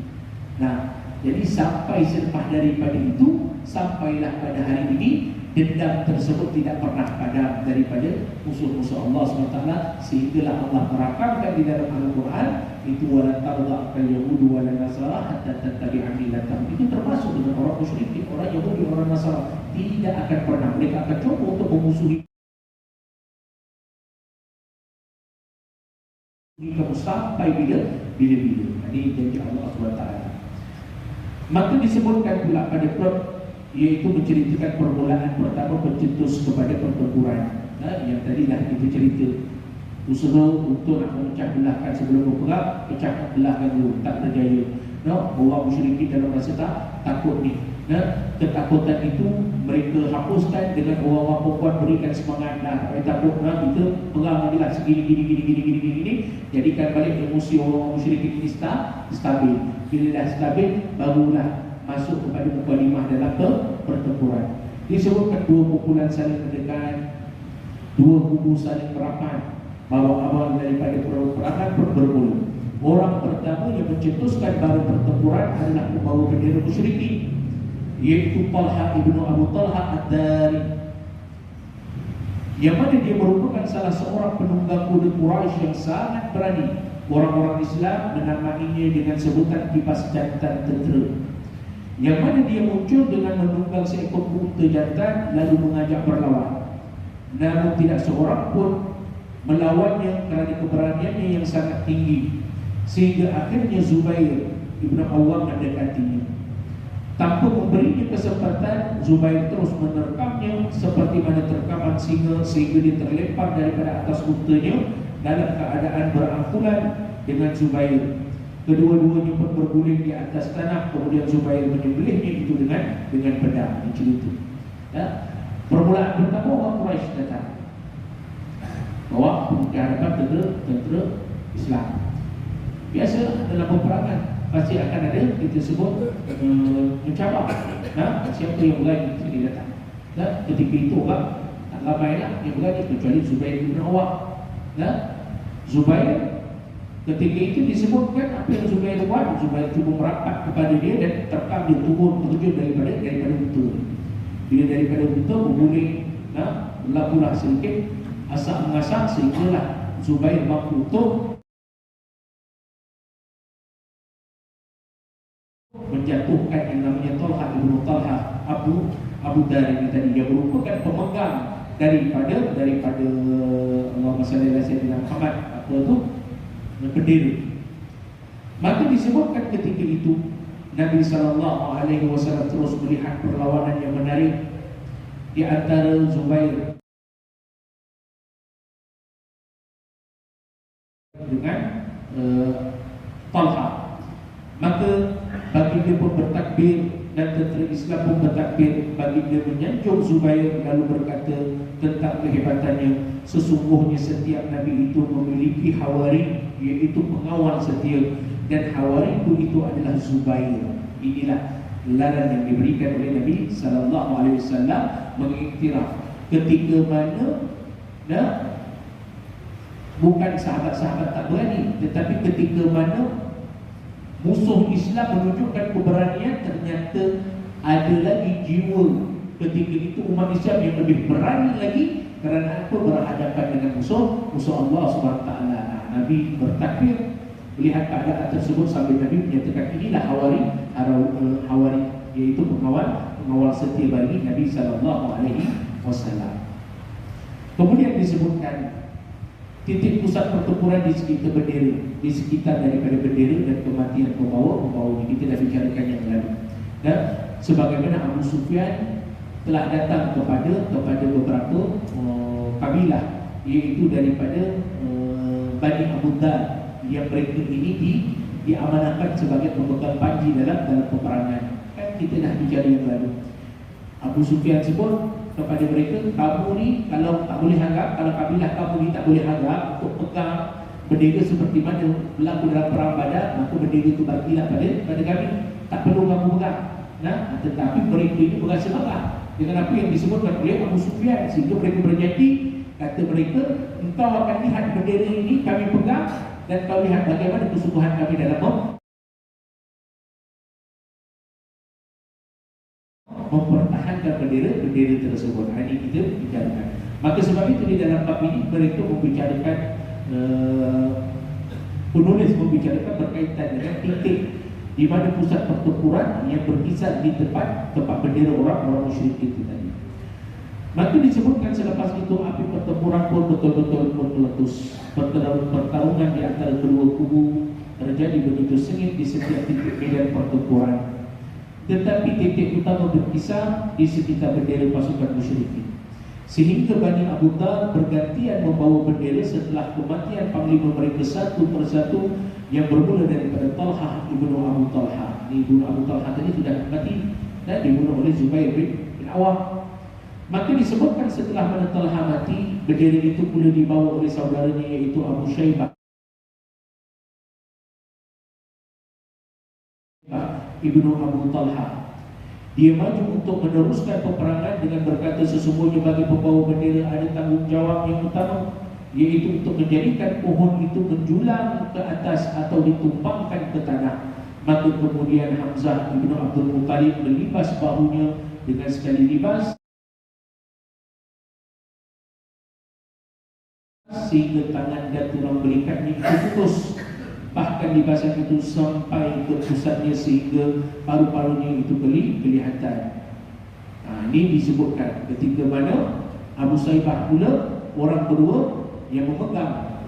Nah, jadi sampai selepas daripada itu, sampailah pada hari ini, dendam tersebut tidak pernah padam daripada musuh-musuh Allah SWT, sehinggalah Allah merakamkan di dalam Al-Quran itu, wala tarda kal yahudu wala nasara hatta tattabi'a millatahum. Itu termasuk dengan orang musyrikin, orang Yahudi, orang Nasara. Tidak akan pernah, mereka akan coba untuk memusuhi kamu sampai bila. Ini janji Allah SWT. Maka disebutkan pula pada plot, iaitu menceritakan permulaan pertama pencetus kepada pertempuran. Yang tadi dah kita cerita, usaha untuk nak memecah belahkan sebelum berperang, pecah belahkan dulu, tak berjaya. Orang musyrikin dalam rasa takut ni. Ketakutan itu mereka hapuskan dengan orang-orang perempuan berikan semangat. Takut kita perang lagi lah, segini. Jadikan balik emosi orang musyrikin ini stabil. Bila dah stabil, barulah masuk kepada mukadimah dalam pertempuran. Disebutkan dua pukulan saling mendekat, dua kubu saling merapat, bahawa awal daripada peperangan bermula. Orang pertama yang mencetuskan baru pertempuran adalah pembawa bendera musyrikin, iaitu Talha ibnu Abu Talha Ad-Dari, yang mana dia merupakan salah seorang penunggang kuda Quraisy yang sangat berani. Orang-orang Islam menamainya dengan sebutan kipas jantan tentera, yang mana dia muncul dengan menunggang seekor unta jantan lalu mengajak berlawan. Namun tidak seorang pun melawannya kerana keberaniannya yang sangat tinggi, sehingga akhirnya Zubair ibn Awwam mendekatinya. Tanpa memberinya kesempatan, Zubair terus menerkamnya seperti mana terkaman singa, sehingga dia terlempar daripada atas untanya dalam keadaan berangkulan dengan Zubair. Kedua-duanya pun berguling di atas tanah, kemudian Zubair menyembelihnya itu dengan pedang. Macam itu. Ya. Permulaan pertama orang Quraisy datang, bawa ke hadapan tentera Islam. Biasa dalam peperangan pasti akan ada kita sebut mencabar. Siapa yang berani sini datang. Ketika itu orang tak ramailah yang berani kecuali Zubair bin Awam. Zubair ketika itu disebutkan apa yang Zubair buat. Zubair cuba merapat kepada dia dan terkam dia turun terjun daripada unta. Bila daripada unta berguling, berlakulah sedikit asak mengasak sehinggalah Zubair mampu untuk menjatuhkan yang namanya Talha ibnu Talha Abu Dar ini tadi. Dia merupakan pemegang daripada Allahumma salli ala sayyidina Muhammad, apa tu, bendera. Maka disebutkan ketika itu Nabi SAW terus melihat perlawanan yang menarik di antara Zubair dengan Talha. Maka baginda pun bertakbir dan tentera Islam pun bertakbir. Baginda menyanjung Zubair lalu berkata tentang kehebatannya, sesungguhnya setiap Nabi itu memiliki hawari, iaitu pengawal setia, dan hawari itu adalah Zubair. Inilah gelaran yang diberikan oleh Nabi SAW mengiktiraf ketika mana bukan sahabat-sahabat tak berani, tetapi ketika mana musuh Islam menunjukkan keberanian, ternyata ada lagi jiwa ketika itu umat Islam yang lebih berani lagi. Kerana apa? Berhadapan dengan musuh Allah SWT. Nabi bertakbir melihat keadaan tersebut sambil Nabi menyatakan inilah hawari, iaitu pengawal setia bagi Nabi SAW. Kemudian disebutkan titik pusat pertempuran di sekitar bendera, di sekitar daripada bendera dan kematian pembawa ini. Kita dah bicarakan yang lalu. Dan sebagaimana Abu Sufyan telah datang kepada beberapa kabilah, iaitu daripada Bani Abu Dar, yang mereka ini diamanahkan sebagai pemegang panji dalam peperangan. Kan kita dah bicara yang lalu. Abu Sufyan sebut kepada mereka, kamu ni kalau tak boleh harap, kalau kabilah kamu ni tak boleh harap untuk pegang bendera seperti mana berlaku dalam perang Badar, maka bendera itu bagilah pada kami, tak perlu kamu pegang. Tetapi mereka ini berasa marah dengan apa yang disebutkan oleh Abu Sufyan, sehingga mereka berjanji, kata mereka, engkau akan lihat bendera ini kami pegang, dan kau lihat bagaimana kesungguhan kami dalam mempertahankan bendera tersebut. Ini kita bicarakan. Maka sebab itu di dalam bab ini mereka membicarakan, penulis membicarakan berkaitan dengan titik di mana pusat pertempuran yang berkisar di tempat bendera orang musyrik itu tadi. Maka disebutkan selepas itu api pertempuran pun betul-betul meletus. Pertarungan di antara kedua kubu terjadi begitu sengit di setiap titik medan pertempuran. Tetapi titik utama berkisar di sekitar bendera pasukan musyrikin, sehingga Bani Abu Dar bergantian membawa bendera setelah kematian panglima mereka satu persatu, yang bermula daripada Talha ibnu Abu Talha. Ibnu Abu Talha tadi sudah mati dan dibunuh oleh Zubair bin Awam. Maka disebutkan setelah mana Talha mati, bendera itu pula dibawa oleh saudaranya, iaitu Abu Syaibah ibnu Abu Talha. Dia maju untuk meneruskan peperangan dengan berkata, sesungguhnya bagi pembawa bendera ada tanggungjawab yang utama, yaitu untuk menjadikan pohon itu menjulang ke atas atau ditumpangkan ke tanah. Maka kemudian Hamzah ibnu Abdul Muttalib melibas bahunya dengan sekali libas, sehingga tangan dan tulang belikatnya itu putus. Bahkan libasan itu sampai ke pusatnya sehingga paru-parunya itu kelihatan. Ini disebutkan ketika mana Abu Syaibah pula, orang kedua yang memegang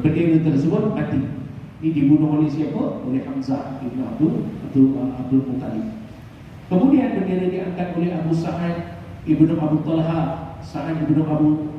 bendera tersebut, mati. Ini dibunuh oleh siapa? Oleh Hamzah ibn Abdul Muttalib. Kemudian bendera diangkat oleh Abu Sa'ad ibn Abu Talha, Sa'ad ibn Abu.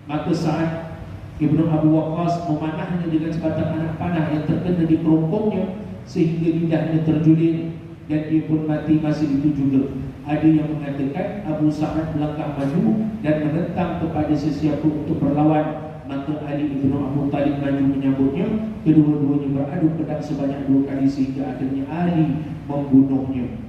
Maka Sa'ad Ibnu Abu Waqqas memanahnya dengan sebatang anak panah yang terkena di kerongkongnya sehingga lidahnya terjulir dan dia pun mati masih itu juga. Ada yang mengatakan Abu Sa'ad melangkah maju dan menentang kepada sesiapa untuk berlawan, maka Ali ibnu Abu Talib maju menyambutnya. Kedua-duanya beradu pedang sebanyak 2 kali sehingga akhirnya Ali membunuhnya.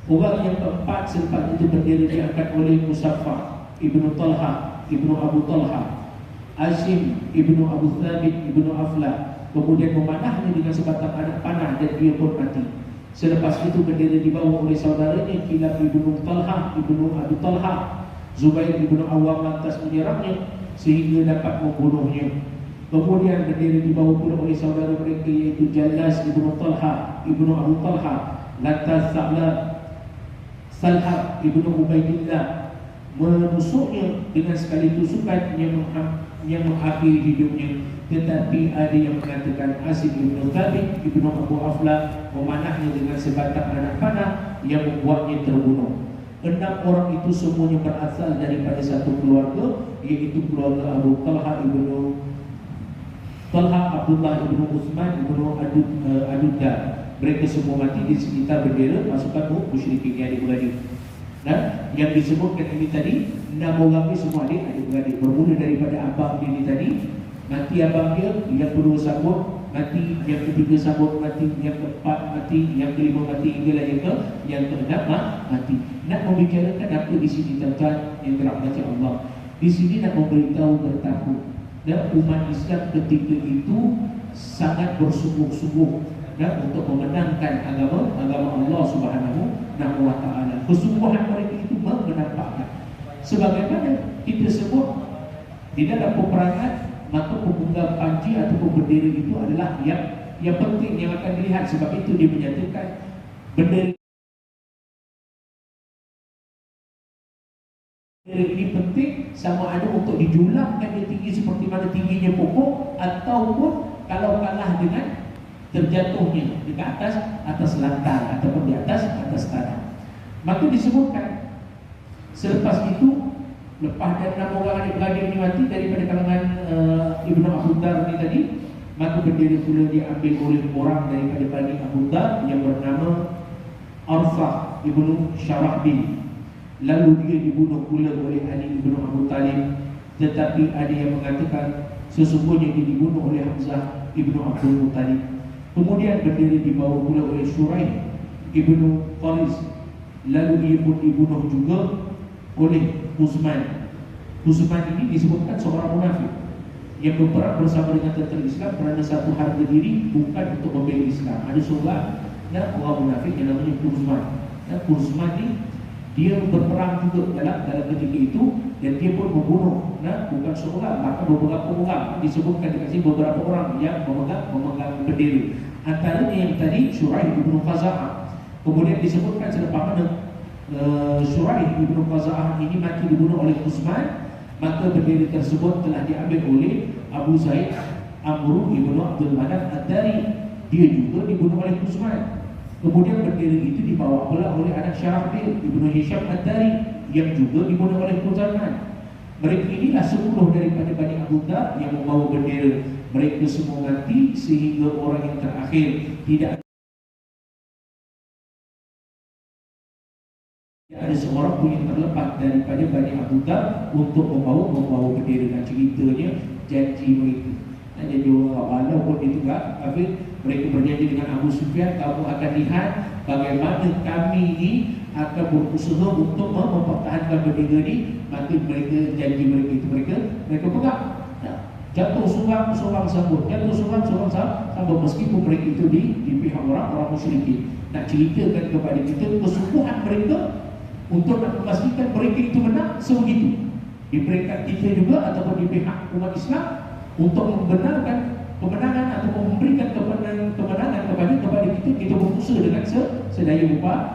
Orang yang keempat selepas itu bendera diangkat oleh Musaffah ibnu Talha ibnu Abu Talha, Asim ibnu Abu Thabit ibnu Aflah, kemudian memanahnya dengan sebatang anak panah dan dia pun mati. Selepas itu bendera dibawa oleh saudaranya Kilab ibnu Talha ibnu Abu Talha. Zubair ibnu Awam lantas menyerangnya sehingga dapat membunuhnya. Kemudian bendera dibawa pula oleh saudara mereka iaitu Jallas ibnu Talha ibnu Abu Talha. Lantas Salhab ibnu Ubaidillah menusuknya dengan sekali tusukan yang mengakhiri hidupnya. Tetapi ada yang mengatakan Asim ibnu Thabit ibnu Abu Aflah memanahnya dengan sebatang anak panah yang membuatnya terbunuh. 6 orang itu semuanya berasal daripada satu keluarga, iaitu keluarga Abu Talha ibnu Talha Abdullah ibnu Uthman ibnu Adudda. Mereka semua mati di sekitar bendera pasukan musyrikin yang adik-beradik. Dan yang disebutkan ini tadi 6 orang ini semua adik-beradik, bermula daripada abang dia ni tadi, mati abang dia, yang kedua sambut mati, yang ketiga sambut mati, yang keempat mati, yang kelima mati, hinggalah yang keenam mati. Nak membicarakan apa di sini tuan-tuan yang dirahmati Allah? Di sini nak memberitahu bertakwa. Dan umat Islam ketika itu sangat bersungguh-sungguh untuk memenangkan agama Allah Subhanahu wa Ta'ala. Kesungguhan mereka itu menampakkan. Sebagaimana kita sebut di dalam peperangan, maka pemegang panji atau bendera itu adalah yang penting yang akan dilihat. Sebab itu dia menyatakan bendera ini penting, sama ada untuk dijulangkan dia tinggi seperti mana tingginya pokok, ataupun kalau kalah dengan terjatuhnya di atas lantai ataupun di atas tanah. Maka disebutkan selepas itu, lepas dan 6 orang adik-beradik ini mati daripada kalangan Ibnu Abu Dar ini tadi, maka bendera pula diambil oleh orang daripada Bani Abu Dar yang bernama Arfah ibnu Syarahbil. Lalu dia dibunuh pula oleh Ali ibnu Abu Talib. Tetapi ada yang mengatakan sesungguhnya dia dibunuh oleh Hamzah ibnu Abdul Muttalib. Kemudian bendera dibawa pula oleh Shuraih ibnu Qaris. Lalu dia pun dibunuh juga oleh Utsman. Utsman ini disebutkan seorang munafik yang berperang bersama dengan tentera Islam kerana satu harga diri, bukan untuk membela Islam. Ada seorang orang munafik yang namanya Utsman. Utsman ni dia berperang juga dalam ketika itu, dan dia pun membunuh bukan seorang, bahkan beberapa orang. Disebutkan dikasih beberapa orang yang memegang bendera. Antaranya yang tadi Shuraih ibnu Khaza'ah. Kemudian disebutkan selepas mana Shuraih ibnu Khaza'ah ini mati dibunuh oleh Utsman, maka bendera tersebut telah diambil oleh Abu Zaid Amru ibnu Abdul Manaf Ad-Dari. Dia juga dibunuh oleh Utsman. Kemudian bendera itu dibawa pula oleh anak Syarahbil ibnu Hisham Ad-Dari yang juga dibunuh oleh Utsman. Mereka inilah 10 daripada Bani Abu Dar yang membawa bendera. Mereka semua mati sehingga orang yang terakhir tidak ada seorang pun yang terlepas daripada Bani Abu Dar untuk membawa bendera. Dan ceritanya janji mereka, jadi orang walaupun itu kafir, mereka berjanji dengan Abu Sufyan, kamu akan lihat bagaimana kami ini akan berusaha untuk mempertahankan bendera ini. Maka mereka janji mereka itu mereka pegang. Jatuh seorang sambut, jatuh seorang sambut, meskipun mereka itu di pihak orang musyrikin. Nak ceritakan kepada kita kesungguhan mereka untuk nak memastikan mereka itu menang sebegitu. Di peringkat kita juga ataupun di pihak umat Islam, untuk membenarkan kemenangan ataupun memberikan kemenangan kepada kita berusaha dengan sedaya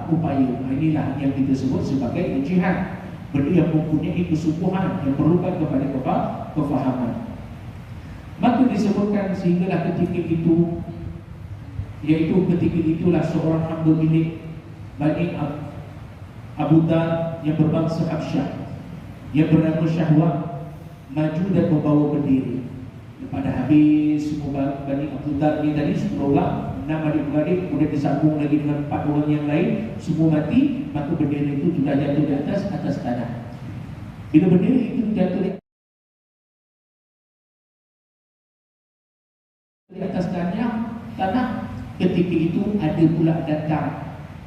upaya. Inilah yang kita sebut sebagai jihad. Benda yang mempunyai kesungguhan yang perlukan kepada kefahaman. Maka disebutkan sehinggalah ketika itu, iaitu ketika itulah seorang hamba milik Bani Abu Dar yang berbangsa Habsyah, yang bernama Syahwat, maju dan membawa bendera. Pada habis semua Bani Abdul Dar ni tadi 10 orang, 6 adik-beradik, kemudian disambung lagi dengan 4 orang yang lain, semua mati. Maka bendera itu sudah jatuh di atas tanah. Bila bendera itu jatuh di atas tanah, ketika itu ada pula datang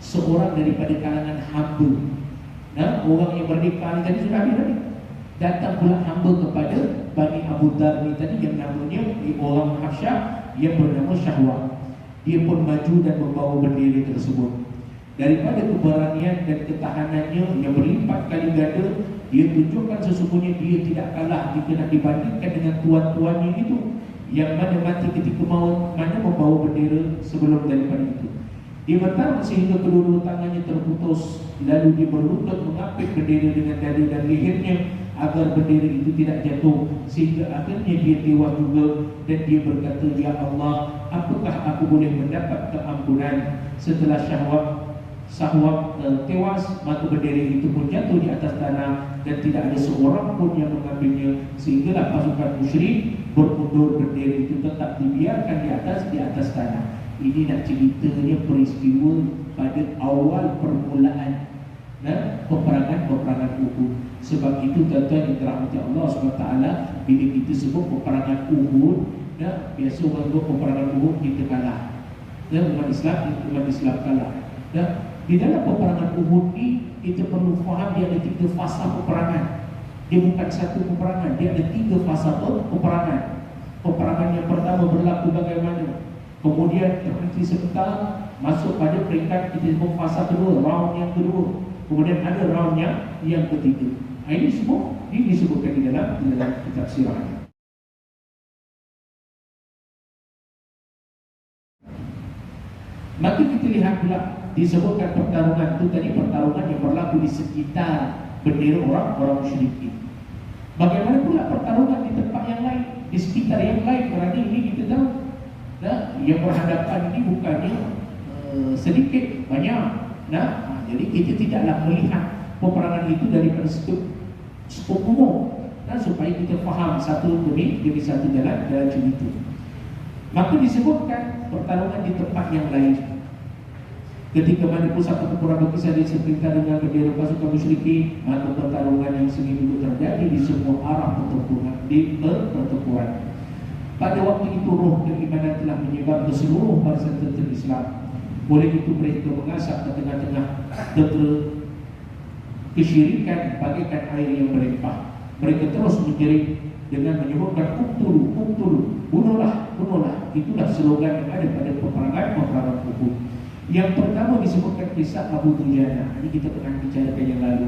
seorang daripada kalangan hamba. Orang yang merdeka ni tadi sudah habis tadi. Datang pula hamba kepada Bani Abu Dar ni tadi, yang namanya orang Habsyah yang bernama Syahwat. Dia pun maju dan membawa bendera tersebut. Daripada keberanian dan ketahanannya yang berlipat kali ganda, dia tunjukkan sesungguhnya dia tidak kalah jika nak dibandingkan dengan tuan-tuannya itu, yang mana mati ketika mana membawa bendera sebelum daripada itu. Dia bertarung sehingga kedua-dua tangannya terputus. Lalu dia berlutut mengapit bendera dengan dada dan lehernya agar bendera itu tidak jatuh, sehingga akhirnya dia tewas juga. Dan dia berkata, "Ya Allah, apakah aku boleh mendapat keampunan?" Setelah Syahwat tewas, maka bendera itu pun jatuh di atas tanah dan tidak ada seorang pun yang mengambilnya. Sehinggalah pasukan musyrik bermundur, bendera itu tetap dibiarkan di atas tanah. Ini nak ceritanya peristiwa pada awal permulaan peperangan Uhud. Sebab itu tuan-tuan yang dirahmati Allah SWT, bila kita sebut peperangan Uhud, biasa orang buat peperangan Uhud kita kalah, umat Islam kalah. Di dalam peperangan Uhud ni kita perlu faham dia ada 3 fasa peperangan. Dia bukan satu peperangan, dia ada 3 fasa peperangan. Peperangan yang pertama berlaku bagaimana, kemudian terhenti sebentar, masuk pada peringkat kita sebut fasa kedua, round yang kedua, kemudian ada round yang ketiga. Ini semua disebutkan di dalam kitab sirah. Maka kita lihat pula disebutkan pertarungan itu tadi, pertarungan yang berlaku di sekitar bendera orang musyrikin. Bagaimana pula pertarungan di tempat yang lain, di sekitar yang lain? Kerana ini kita tahu, yang berhadapan ini bukannya sedikit, banyak. Jadi kita tidaklah melihat peperangan itu daripada skop umum, supaya kita faham satu demi satu jalan cerita. Maka disebutkan pertarungan di tempat yang lain. Ketika mana pusat pertempuran berkisar di sekitar dengan bendera pasukan musyrikin, maka pertarungan yang sengit itu terjadi di semua arah pertempuran. Pada waktu itu roh keimanan telah menyebar ke seluruh barisan tentera Islam. Oleh itu mereka mengasap ke tengah-tengah tentera kesyirikan bagaikan air yang melimpah. Mereka terus menjerit dengan menyebutkan uktulu, bunuhlah. Itulah slogan yang ada pada peperangan Uhud. Yang pertama disebutkan kisah Abu Dujana. Ini kita pernah bicarakan yang lalu.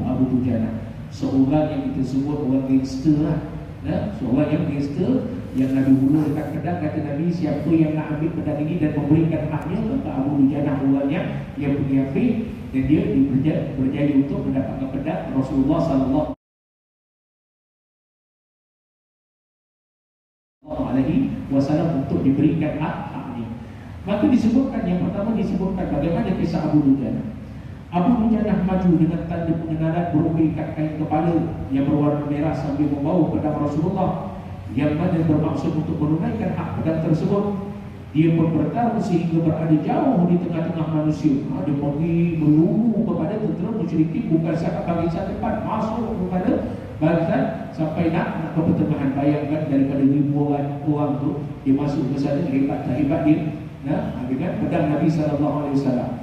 Abu Dujana, seorang yang kita sebut orang gangster lah. Seorang yang gangster yang Nabi bunuh dekat pedang. Kata Nabi, siapa yang nak ambil pedang ini dan memberikan haknya, kata Abu Dujana orangnya yang pergi ambil, dan dia berjaya untuk mendapatkan pedang Rasulullah sallallahu alaihi wasallam untuk diberikan hak ini. Maka disebutkan, yang pertama disebutkan bagaimana kisah Abu Dujana. Abu Dujana maju dengan tanda pengenalan berupa ikat kain kepala yang berwarna merah sambil membawa pedang Rasulullah, yang mana bermaksud untuk menunaikan hak pedang tersebut. Dia pun bertarung sehingga berada jauh di tengah-tengah manusia. Dia pergi melulu kepada tentera musyrikin, bukan sahaja bagi satu tempat, masuk kepada barisan sampai nak ke pertengahan. Bayangkan daripada ribuan orang tu, dia masuk ke sana, hebat tak hebat dia dengan pedang Nabi SAW.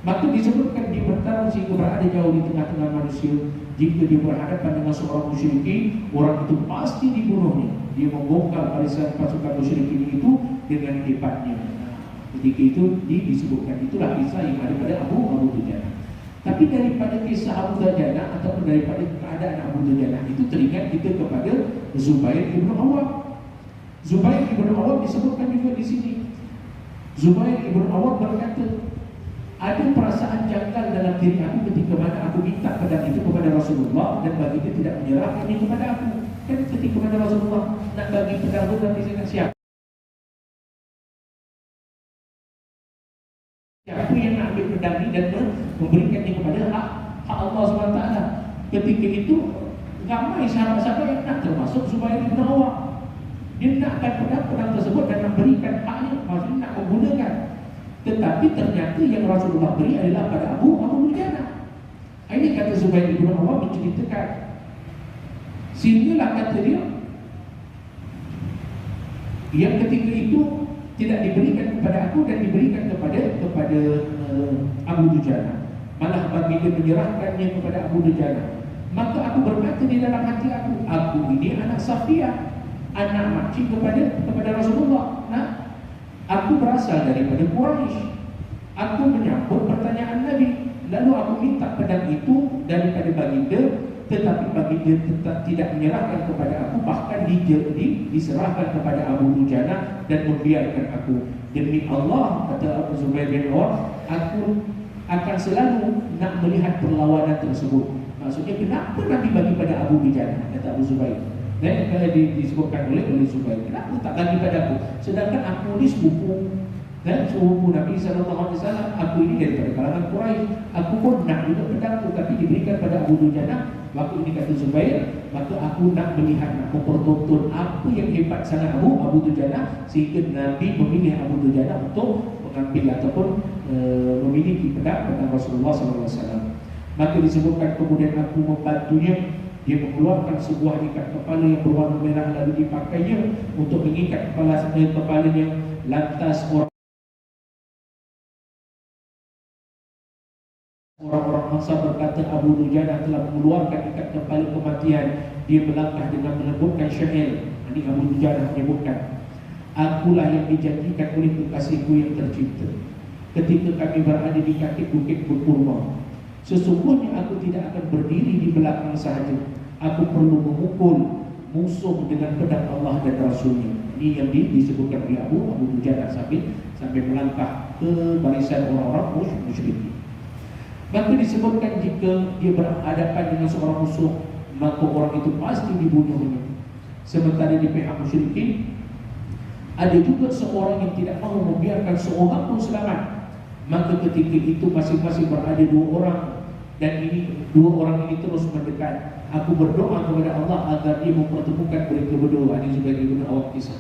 Maka disebutkan dia bertarung sehingga berada jauh di tengah-tengah manusia. Jika dia berhadapan dengan seorang musyrikin, orang itu pasti dibunuhnya. Dia membongkar barisan pasukan musyrikin itu dengan hebatnya. Ketika itu disebutkan, itulah kisah yang ada pada Abu Dujana. Tapi daripada kisah Abu Dujana ataupun daripada keadaan Abu Dujana itu, teringat kita kepada Zubair ibn Awwam. Zubair ibn Awwam disebutkan juga di sini. Zubair ibn Awwam berkata, ada perasaan janggal dalam diri aku ketika mana aku minta pedang itu kepada Rasulullah dan baginda tidak menyerahkannya kepada aku. Kan ketika mana Rasulullah nak bagi pedang itu, nanti saya siap. Siapa yang nak ambil pedang ini dan memberikannya kepada hak Allah SWT. Ketika itu ramai sahabat-sahabat yang nak, termasuk Zubair ibn Awwam. Dia nakkan pedang tersebut dan nak berikan haknya, maksudnya nak menggunakan. Tetapi ternyata yang Rasulullah beri adalah pada Abu Dujana. Ini kata Zubair bin Awam menceritakan. Sehinggalah kata dia, yang ketika itu tidak diberikan kepada aku dan diberikan kepada Abu Dujana. Malah bagi dia menyerahkannya kepada Abu Dujana. Maka aku berkata di dalam hati aku ini anak Safiyah, anak makcik kepada Rasulullah. Nah, aku berasal daripada Quraisy. Aku menyambut pertanyaan Nabi. Lalu aku minta pedang itu daripada baginda, tetapi baginda tetap tidak menyerahkan kepada aku, bahkan diserahkan kepada Abu Dujana dan membiarkan aku. Demi Allah, kata Abu Zubair bin Awam, aku akan selalu nak melihat perlawanan tersebut. Maksudnya kenapa Nabi bagi pada Abu Dujana, kata Abu Zubair. Dan disebutkan oleh Zubair, kenapa tak bagi pada aku? Sedangkan aku ni sepupu Nabi SAW. Aku ini daripada kalangan Quraisy. Aku pun nak juga pedang tu, tapi diberikan pada Abu Dujana. Waktu ini kata Zubair, maka aku nak melihat, nak mempertonton apa yang hebat sangat Abu Dujana, sehingga Nabi memilih Abu Dujana untuk mengambil ataupun memiliki pedang Rasulullah SAW. Maka disebutkan kemudian aku membantunya. Dia mengeluarkan sebuah ikat kepala yang berwarna merah, lalu dipakainya untuk mengikat kepalanya. Lantas orang-orang Ansar berkata, Abu Dujana telah mengeluarkan ikat kepala kematian. Dia melangkah dengan menyebutkan syair. Ini Abu Dujana menyebutkan, akulah yang dijanjikan oleh kekasihku yang tercinta ketika kami berada di kaki bukit berkurma. Sesungguhnya aku tidak akan berdiri di belakang sahaja. Aku perlu memukul musuh dengan pedang Allah dan Rasulnya. Ini yang disebutkan oleh Abu Dujana sambil melangkah ke barisan orang-orang musyrikin. Maka disebutkan jika dia berhadapan dengan seorang musuh, maka orang itu pasti dibunuhnya. Sementara di pihak musyrikin, ada juga seorang yang tidak mahu membiarkan seorang pun selamat. Maka ketika itu masing-masing berada dua orang, dan dua orang ini terus mendekat. Aku berdoa kepada Allah agar dia mempertemukan mereka berdua. Ini Zubair bin Awam kisah.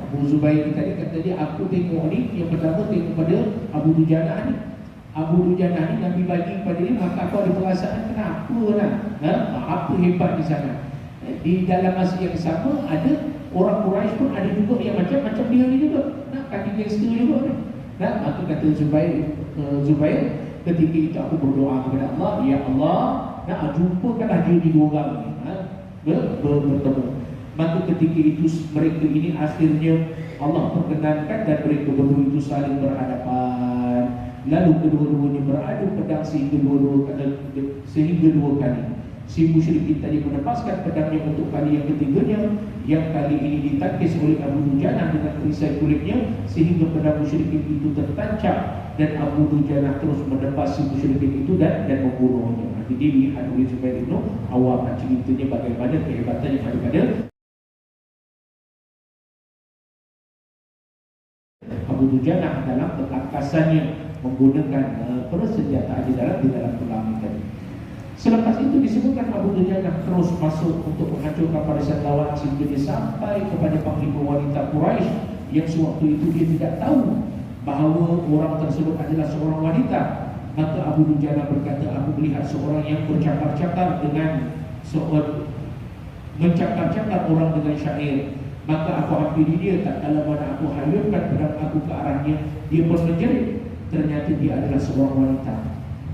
Abu Zubair tadi kata dia, aku tengok ni, yang pertama tengok pada Abu Dujana ni. Abu Dujana ni Nabi bagi kepada dia, maka aku ada perasaan kenapa lah, apa hebat di sana. Di dalam masa yang sama ada orang Quraisy pun ada juga yang macam dia ni juga, kaki gangster juga ni. Maka kata Zubair, ketika itu aku berdoa kepada Allah, ya Allah, jumpakanlah dia di dua orang ni, bertemu. Maka ketika itu mereka ini akhirnya Allah perkenankan dan mereka berdua itu saling berhadapan. Lalu kedua-duanya beradu pedang sehingga dua kali. Si musyrikin tadi melepaskan pedangnya untuk kali yang ketiganya. Yang kali ini ditangkis oleh Abu Dujana dengan perisai kulitnya, sehingga pedang musyrikin itu tertancap, dan Abu Dujana terus menebas si musyrikin itu dan membunuhnya. Nanti dilihat oleh Zubair bin Awam, ceritanya bagaimana kehebatan yang ada pada Abu Dujana dalam ketangkasannya menggunakan persenjataan di dalam perang tadi. Selepas itu disebutkan Abu Dujana terus masuk untuk menghancurkan barisan lawan sehingga dia sampai kepada panglima wanita Quraisy yang sewaktu itu dia tidak tahu bahawa orang tersebut adalah seorang wanita. Maka Abu Dujana berkata, aku melihat seorang yang bercakap-cakap dengan mencakap-cakap orang dengan syair. Maka aku ambil dia, tak kala mana aku hayunkan pedang aku ke arahnya, dia pun menjerit. Ternyata dia adalah seorang wanita.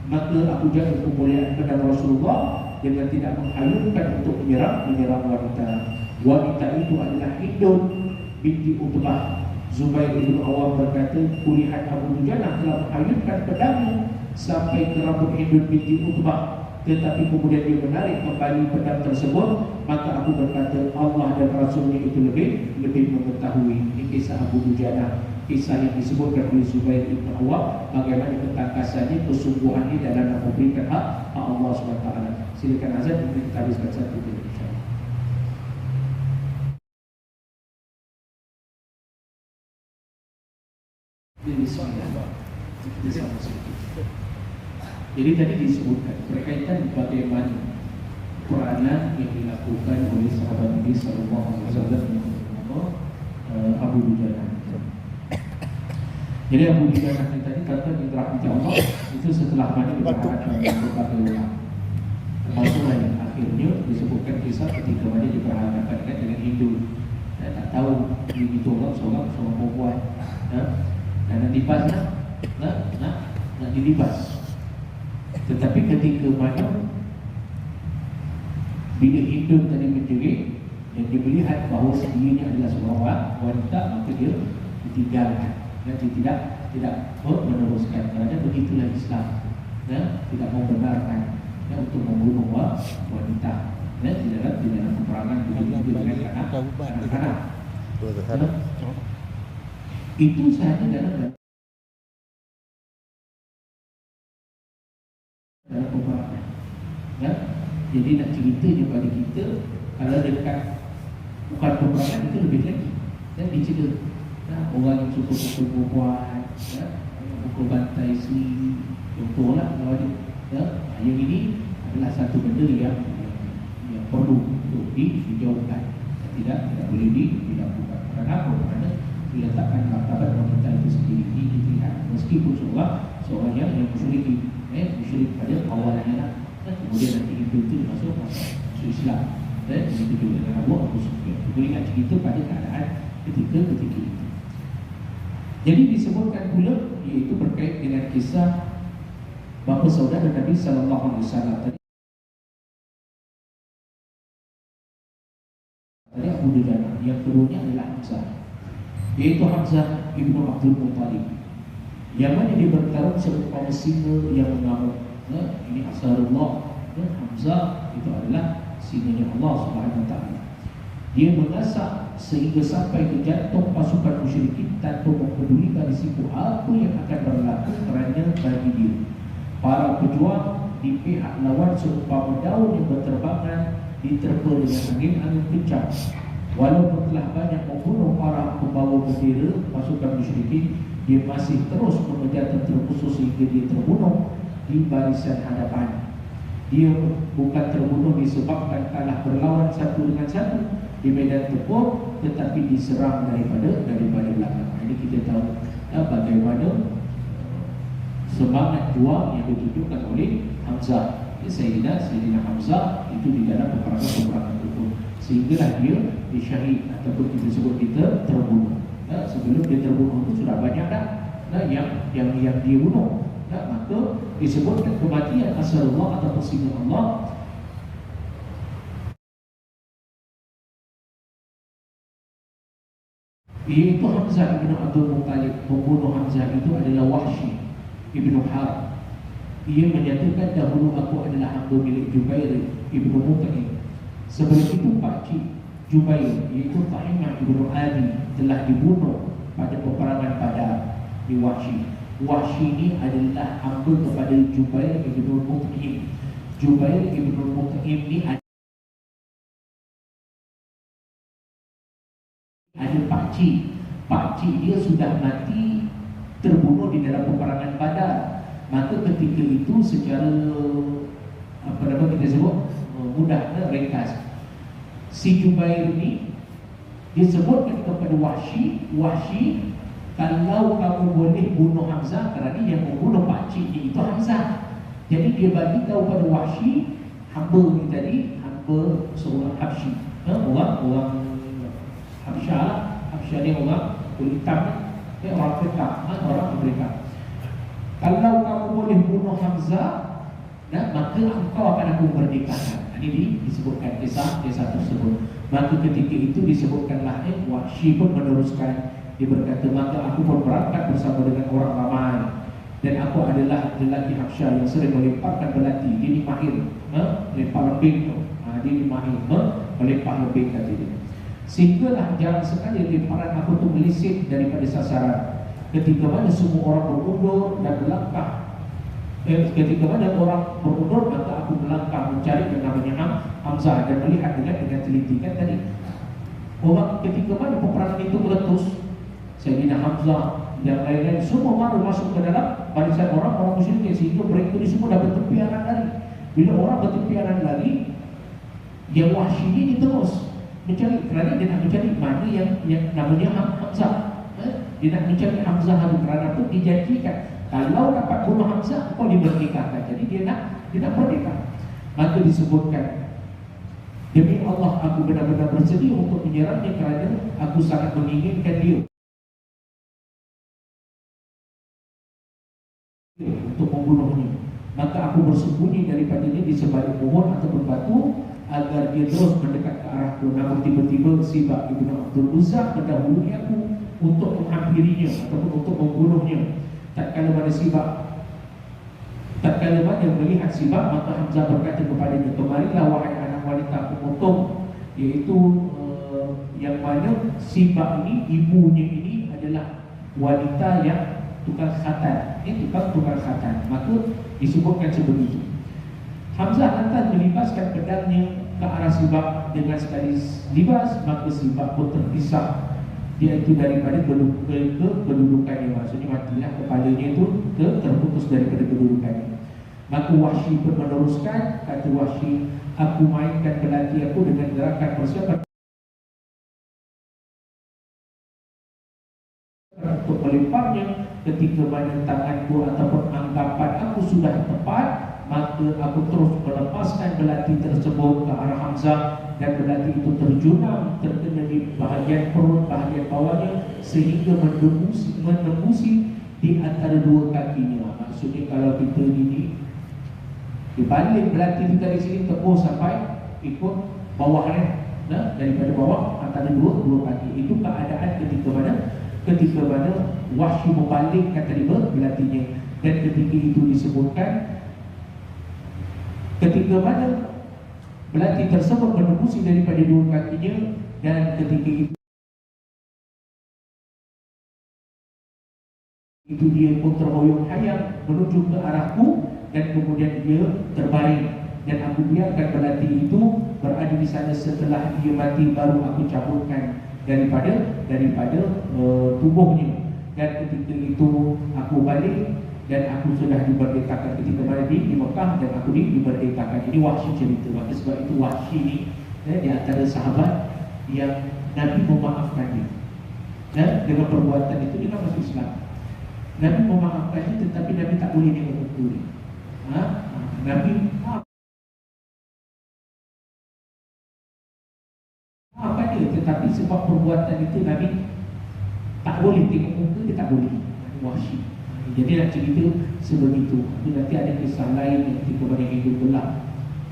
Maka aku jaga kemuliaan pedang Rasulullah dengan tidak menghayunkan untuk menyerang wanita. Wanita itu adalah Hindun binti Utbah. Zubair bin Awam berkata, kulihat Abu Dujana telah menghayunkan pedangnya sampai ke rambut Hindun binti Utbah, tetapi kemudian dia menarik kembali pedang tersebut. Maka aku berkata, Allah dan Rasulnya itu lebih mengetahui. Ini kisah Abu Dujana, kisah yang disebutkan oleh Zubair bin Awam, bagaimana ketangkasannya, kesungguhannya dalam memberikan hak Allah SWT. Silakan azan, kita habiskan satu menit. Jadi tadi disebutkan berkaitan bagaimana peranan yang dilakukan oleh sahabat Nabi SAW Abu Dujana. Jadi Abu Dujana ini tadi kata dirahmati Allah itu setelah banyak diperhatikan berbagai ulama. Termasuklah yang akhirnya disebutkan kisah ketika mana diperhadapkan dengan Hindu. Dan tak tahu ini tolak seorang perempuan. Dan nak libas nak dilibas. Tetapi ketika mana bila Hindu tadi menjerit dan dia melihat bahawa dirinya adalah seorang wanita, maka dia ditinggalkan dan dia tidak meneruskan. Kerana begitulah Islam, tidak membenarkan untuk membunuh wanita di dalam peperangan dengan anak-anak. Itu sahaja dalam peperangan. Jadi nak cerita je pada kita, kalau dekat bukan peperangan itu lebih lagi. Dan dicerita orang yang suka pukul perempuan, pukul bantai isteri, contohlah kalau ada. Yang ini adalah satu benda yang perlu untuk dijauhkan. Tidak boleh dilakukan. Kenapa? Kerana diletakkan martabat wanita itu sendiri ini dilihat. Meskipun seorang yang musyrik pada awalnya, kemudian nanti itu masuk Islam. Dan begitu juga dengan Abu Sufyan. Boleh ingat cerita pada keadaan ketika itu. Jadi disebutkan pula iaitu berkait dengan kisah bapa saudara Nabi sallallahu alaihi wasallam tadi Abu Dujana, yang keduanya adalah Hamzah, iaitu Hamzah ibnu Abdul Muttalib, yang mana dia bertarung seumpama singa yang mengamuk. Ini asarullah. Hamzah itu adalah singanya Allah Subhanahu wa taala. Dia mengasak sehingga sampai ke jantung pasukan musyrikin tanpa mempedulikan risiko apa yang akan berlaku kerana bagi dia. Para pejuang di pihak lawan seumpama daun yang berterbangan diterpa dengan angin kencang. Walaupun telah banyak membunuh para pembawa bendera pasukan musyrikin, dia masih terus mengejar tentera khusus sehingga dia terbunuh di barisan hadapan. Dia bukan terbunuh disebabkan kalah berlawan satu dengan satu di medan tempur, tetapi diserang daripada belakang. Ini kita tahu bagaimana semangat juang yang ditunjukkan oleh Hamzah. Sayyidina Hamzah itu di dalam peperangan itu, sehinggalah dia disyahid ataupun kita sebut kita terbunuh. Sebelum dia terbunuh itu sudah banyak yang dia bunuh. Maka disebutkan kematian asarullah atau singa Allah. Iaitu Hamzah ibn Abdul Muttalib. Pembunuh Hamzah itu adalah Wahsy ibn Harb. Ia menyatakan dahulu aku adalah hamba milik Jubair ibn Mut'im. Sebelum itu pakcik Jubair iaitu Tahimah ibn Adi telah dibunuh pada peperangan Badar di Wahsy. Wahsy ini adalah hamba kepada Jubair ibn Mut'im. Jubair ibn Mut'im ini ada pakcik dia sudah mati terbunuh di dalam peperangan Badar. Maka ketika itu secara kita sebut mudah ringkas, si Jubair ini disebutkan kepada Wahsy, kalau kamu boleh bunuh Hamzah, kerana yang membunuh pakcik itu Hamzah. Jadi dia bagi tahu pada Wahsy, hamba ni tadi hamba seorang Habsyi, orang Habsyah ni orang kulit hitam, orang Afrika. Kalau kamu boleh bunuh Hamzah, maka engkau akan aku merdekakan. Ini disebutkan kisah tersebut. Maka ketika itu disebutkanlah Wahsy pun meneruskan. Dia berkata, maka aku pun berangkat bersama dengan orang ramai. Dan aku adalah lelaki Habsyah yang sering melemparkan belati. Dia ni mahir lempar lembing tu. Dia ni mahir melempar lembing kata dia. Sehinggalah jarang sekali lemparan aku tu melisit daripada sasaran. Ketika mana semua orang berundur dan melangkah, ketika mana orang berundur, maka aku melangkah mencari yang namanya Hamzah dan melihat dengan teliti. Kan tadi orang ketika mana peperangan itu meletus, Sayyidina Hamzah dan lain-lain semua maru masuk ke dalam barisan orang musyrik, sehingga mereka ini semua dah bertempiaran lari. Bila orang bertempiaran lari, yang Wahsy ini terus Mencari, kerana dia nak mencari mana yang namanya Hamzah. Dia nak mencari Hamzah itu kerana apa? Dijanjikan kalau dapat bunuh Hamzah kau dimerdekakan. Jadi dia nak merdeka. Maka disebutkan, demi Allah aku benar-benar bersedia untuk menyerangnya kerana aku sangat menginginkan dia untuk membunuhnya. Maka aku bersembunyi daripadanya di sebalik pohon atau batu agar dia terus mendekat ke arahku. Namun tiba-tiba Sibak ibn Abdul Uzza mendahului aku untuk menghampirinya ataupun untuk membunuhnya. Tatkala mana melihat Sibak, maka Hamzah berkata kepadanya, kemarilah wahai anak wanita pemotong, iaitu yang mana Sibak ini, ibunya ini adalah wanita yang tukang khatan. Ini tukang khatan. Maka disebutkan sebegitu. Hamzah lantas melibaskan pedangnya ke arah Sibak dengan sekali libas, maka Sibak pun terpisah. Dia itu daripada kedudukannya, maksudnya matilah, kepalanya itu terputus daripada kedudukannya. Maka Wahsy pun meneruskan, kata Wahsy, aku mainkan belati aku dengan gerakan persiapan untuk melemparnya. Ketika mana tanganku ataupun anggapan aku sudah tepat, maka aku terus melepaskan belati tersebut ke arah Hamzah, dan belati itu terjunam terkena di bahagian perut, bahagian bawahnya, sehingga menembusi di antara dua kakinya. Maksudnya kalau kita ini dibalik belati kita di sini tembus sampai ikut bawahnya, daripada bawah antara dua kaki. Itu keadaan ketika mana Wahsy membalikkan tadi belatinya. Dan ketika itu disebutkan, ketika mana belati tersebut menembusi daripada dua kakinya, dan ketika itu dia pun terhoyong-hayang menuju ke arahku, dan kemudian dia terbaring, dan aku biarkan belati itu berada di sana. Setelah dia mati baru aku cabutkan daripada tubuhnya. Dan ketika itu aku balik, dan aku sudah dimerdekakan ketika mana di Mekah, dan aku dimerdekakan. Ini Wahsy cerita. Maka sebab itu Wahsy ni di antara sahabat yang Nabi memaafkan dia, dengan perbuatan itu dia masuk Islam. Nabi memaafkannya, tetapi Nabi tak boleh dia mengukur dia. Nabi maafkan dia, tetapi sebab perbuatan itu Nabi tak boleh tengok muka dia, tak boleh. Wahsy. Jadi nak cerita sebegitu. Itu nanti ada kisah lain yang ketika mana hidup gelap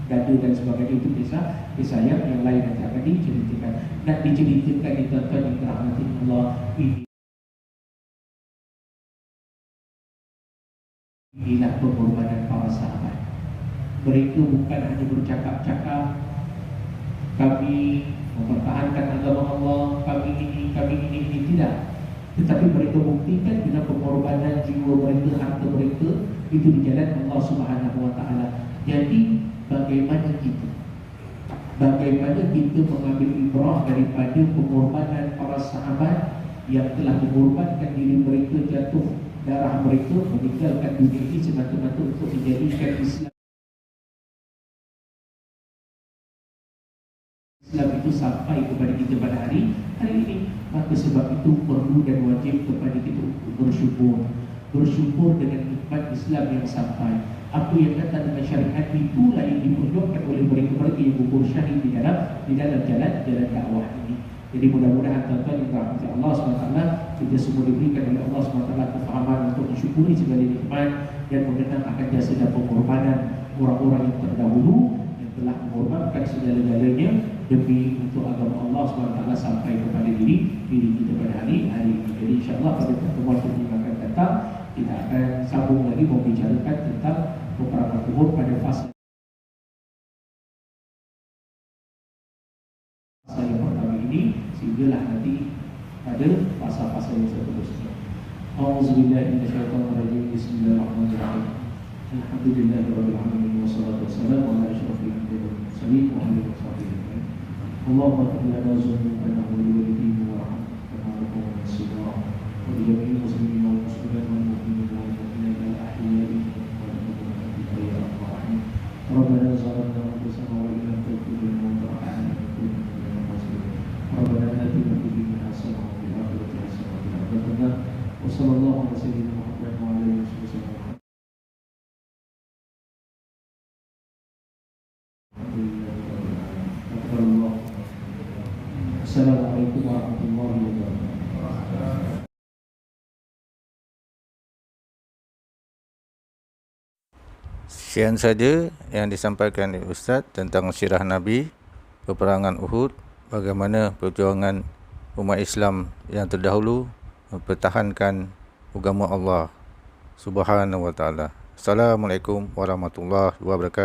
dada dan sebagainya. Itu kisah yang lain nanti akan diceritakan. Nak diceritakan di tuan-tuan yang dirahmati Allah. Inilah pengorbanan para sahabat. Mereka bukan hanya bercakap-cakap, kami mempertahankan agama Allah, kami ini, tidak. Tetapi mereka buktikan dengan pengorbanan jiwa mereka, harta mereka itu di jalan Allah Subhanahu Wa Taala. Jadi bagaimana kita mengambil ibrah daripada pengorbanan para sahabat yang telah mengorbankan diri mereka, jatuh darah mereka, meninggalkan dunia ini semata-mata untuk menjadikan Islam itu sampai kepada kita pada hari ini. Maka sebab itu perlu dan wajib kepada kita bersyukur dengan nikmat Islam yang sampai. Apa yang datang dengan syariat itulah yang diperjuangkan oleh mereka yang gugur syahid di dalam jalan dakwah ini. Jadi mudah-mudahan tuan-tuan yang dirahmati Allah SWT, kita semua diberikan oleh Allah SWT kefahaman untuk mensyukuri segala nikmat dan mengenang akan jasa dan pengorbanan orang-orang yang terdahulu yang telah mengorbankan segala-galanya demi untuk agama Allah SWT sampai kepada diri kita pada hari ini. Jadi insyaAllah pada pertemuan yang akan datang kita akan sambung lagi membicarakan tentang peperangan Uhud pada fasa yang pertama ini, sehinggalah nanti pada fasa-fasa yang seterusnya. Auzubillahi minasyaitonirrajim. Bismillahirrahmanirrahim. Alhamdulillahirabbil alamin wassalatu wassalamu ala asyrofil anbiya'i wal mursalin wa alihi washabihi ajma'in. Allahumma ighfir lana dzunubana wa li walidayna warhamna wa yassirna wa li jami'il muslimin wal muslimat wal mu'minin wal mu'minat al ahya'i wal amwat ya rabbal alamin. Rabbana zalamna anfusana wa in lam taghfir lana wa tarhamna lanakunanna minal khasirin. Assalamualaikum warahmatullahi wabarakatuh. Sekian saja yang disampaikan oleh Ustaz tentang sirah Nabi, peperangan Uhud, bagaimana perjuangan umat Islam yang terdahulu mempertahankan agama Allah Subhanahu wa taala. Assalamualaikum warahmatullahi wabarakatuh.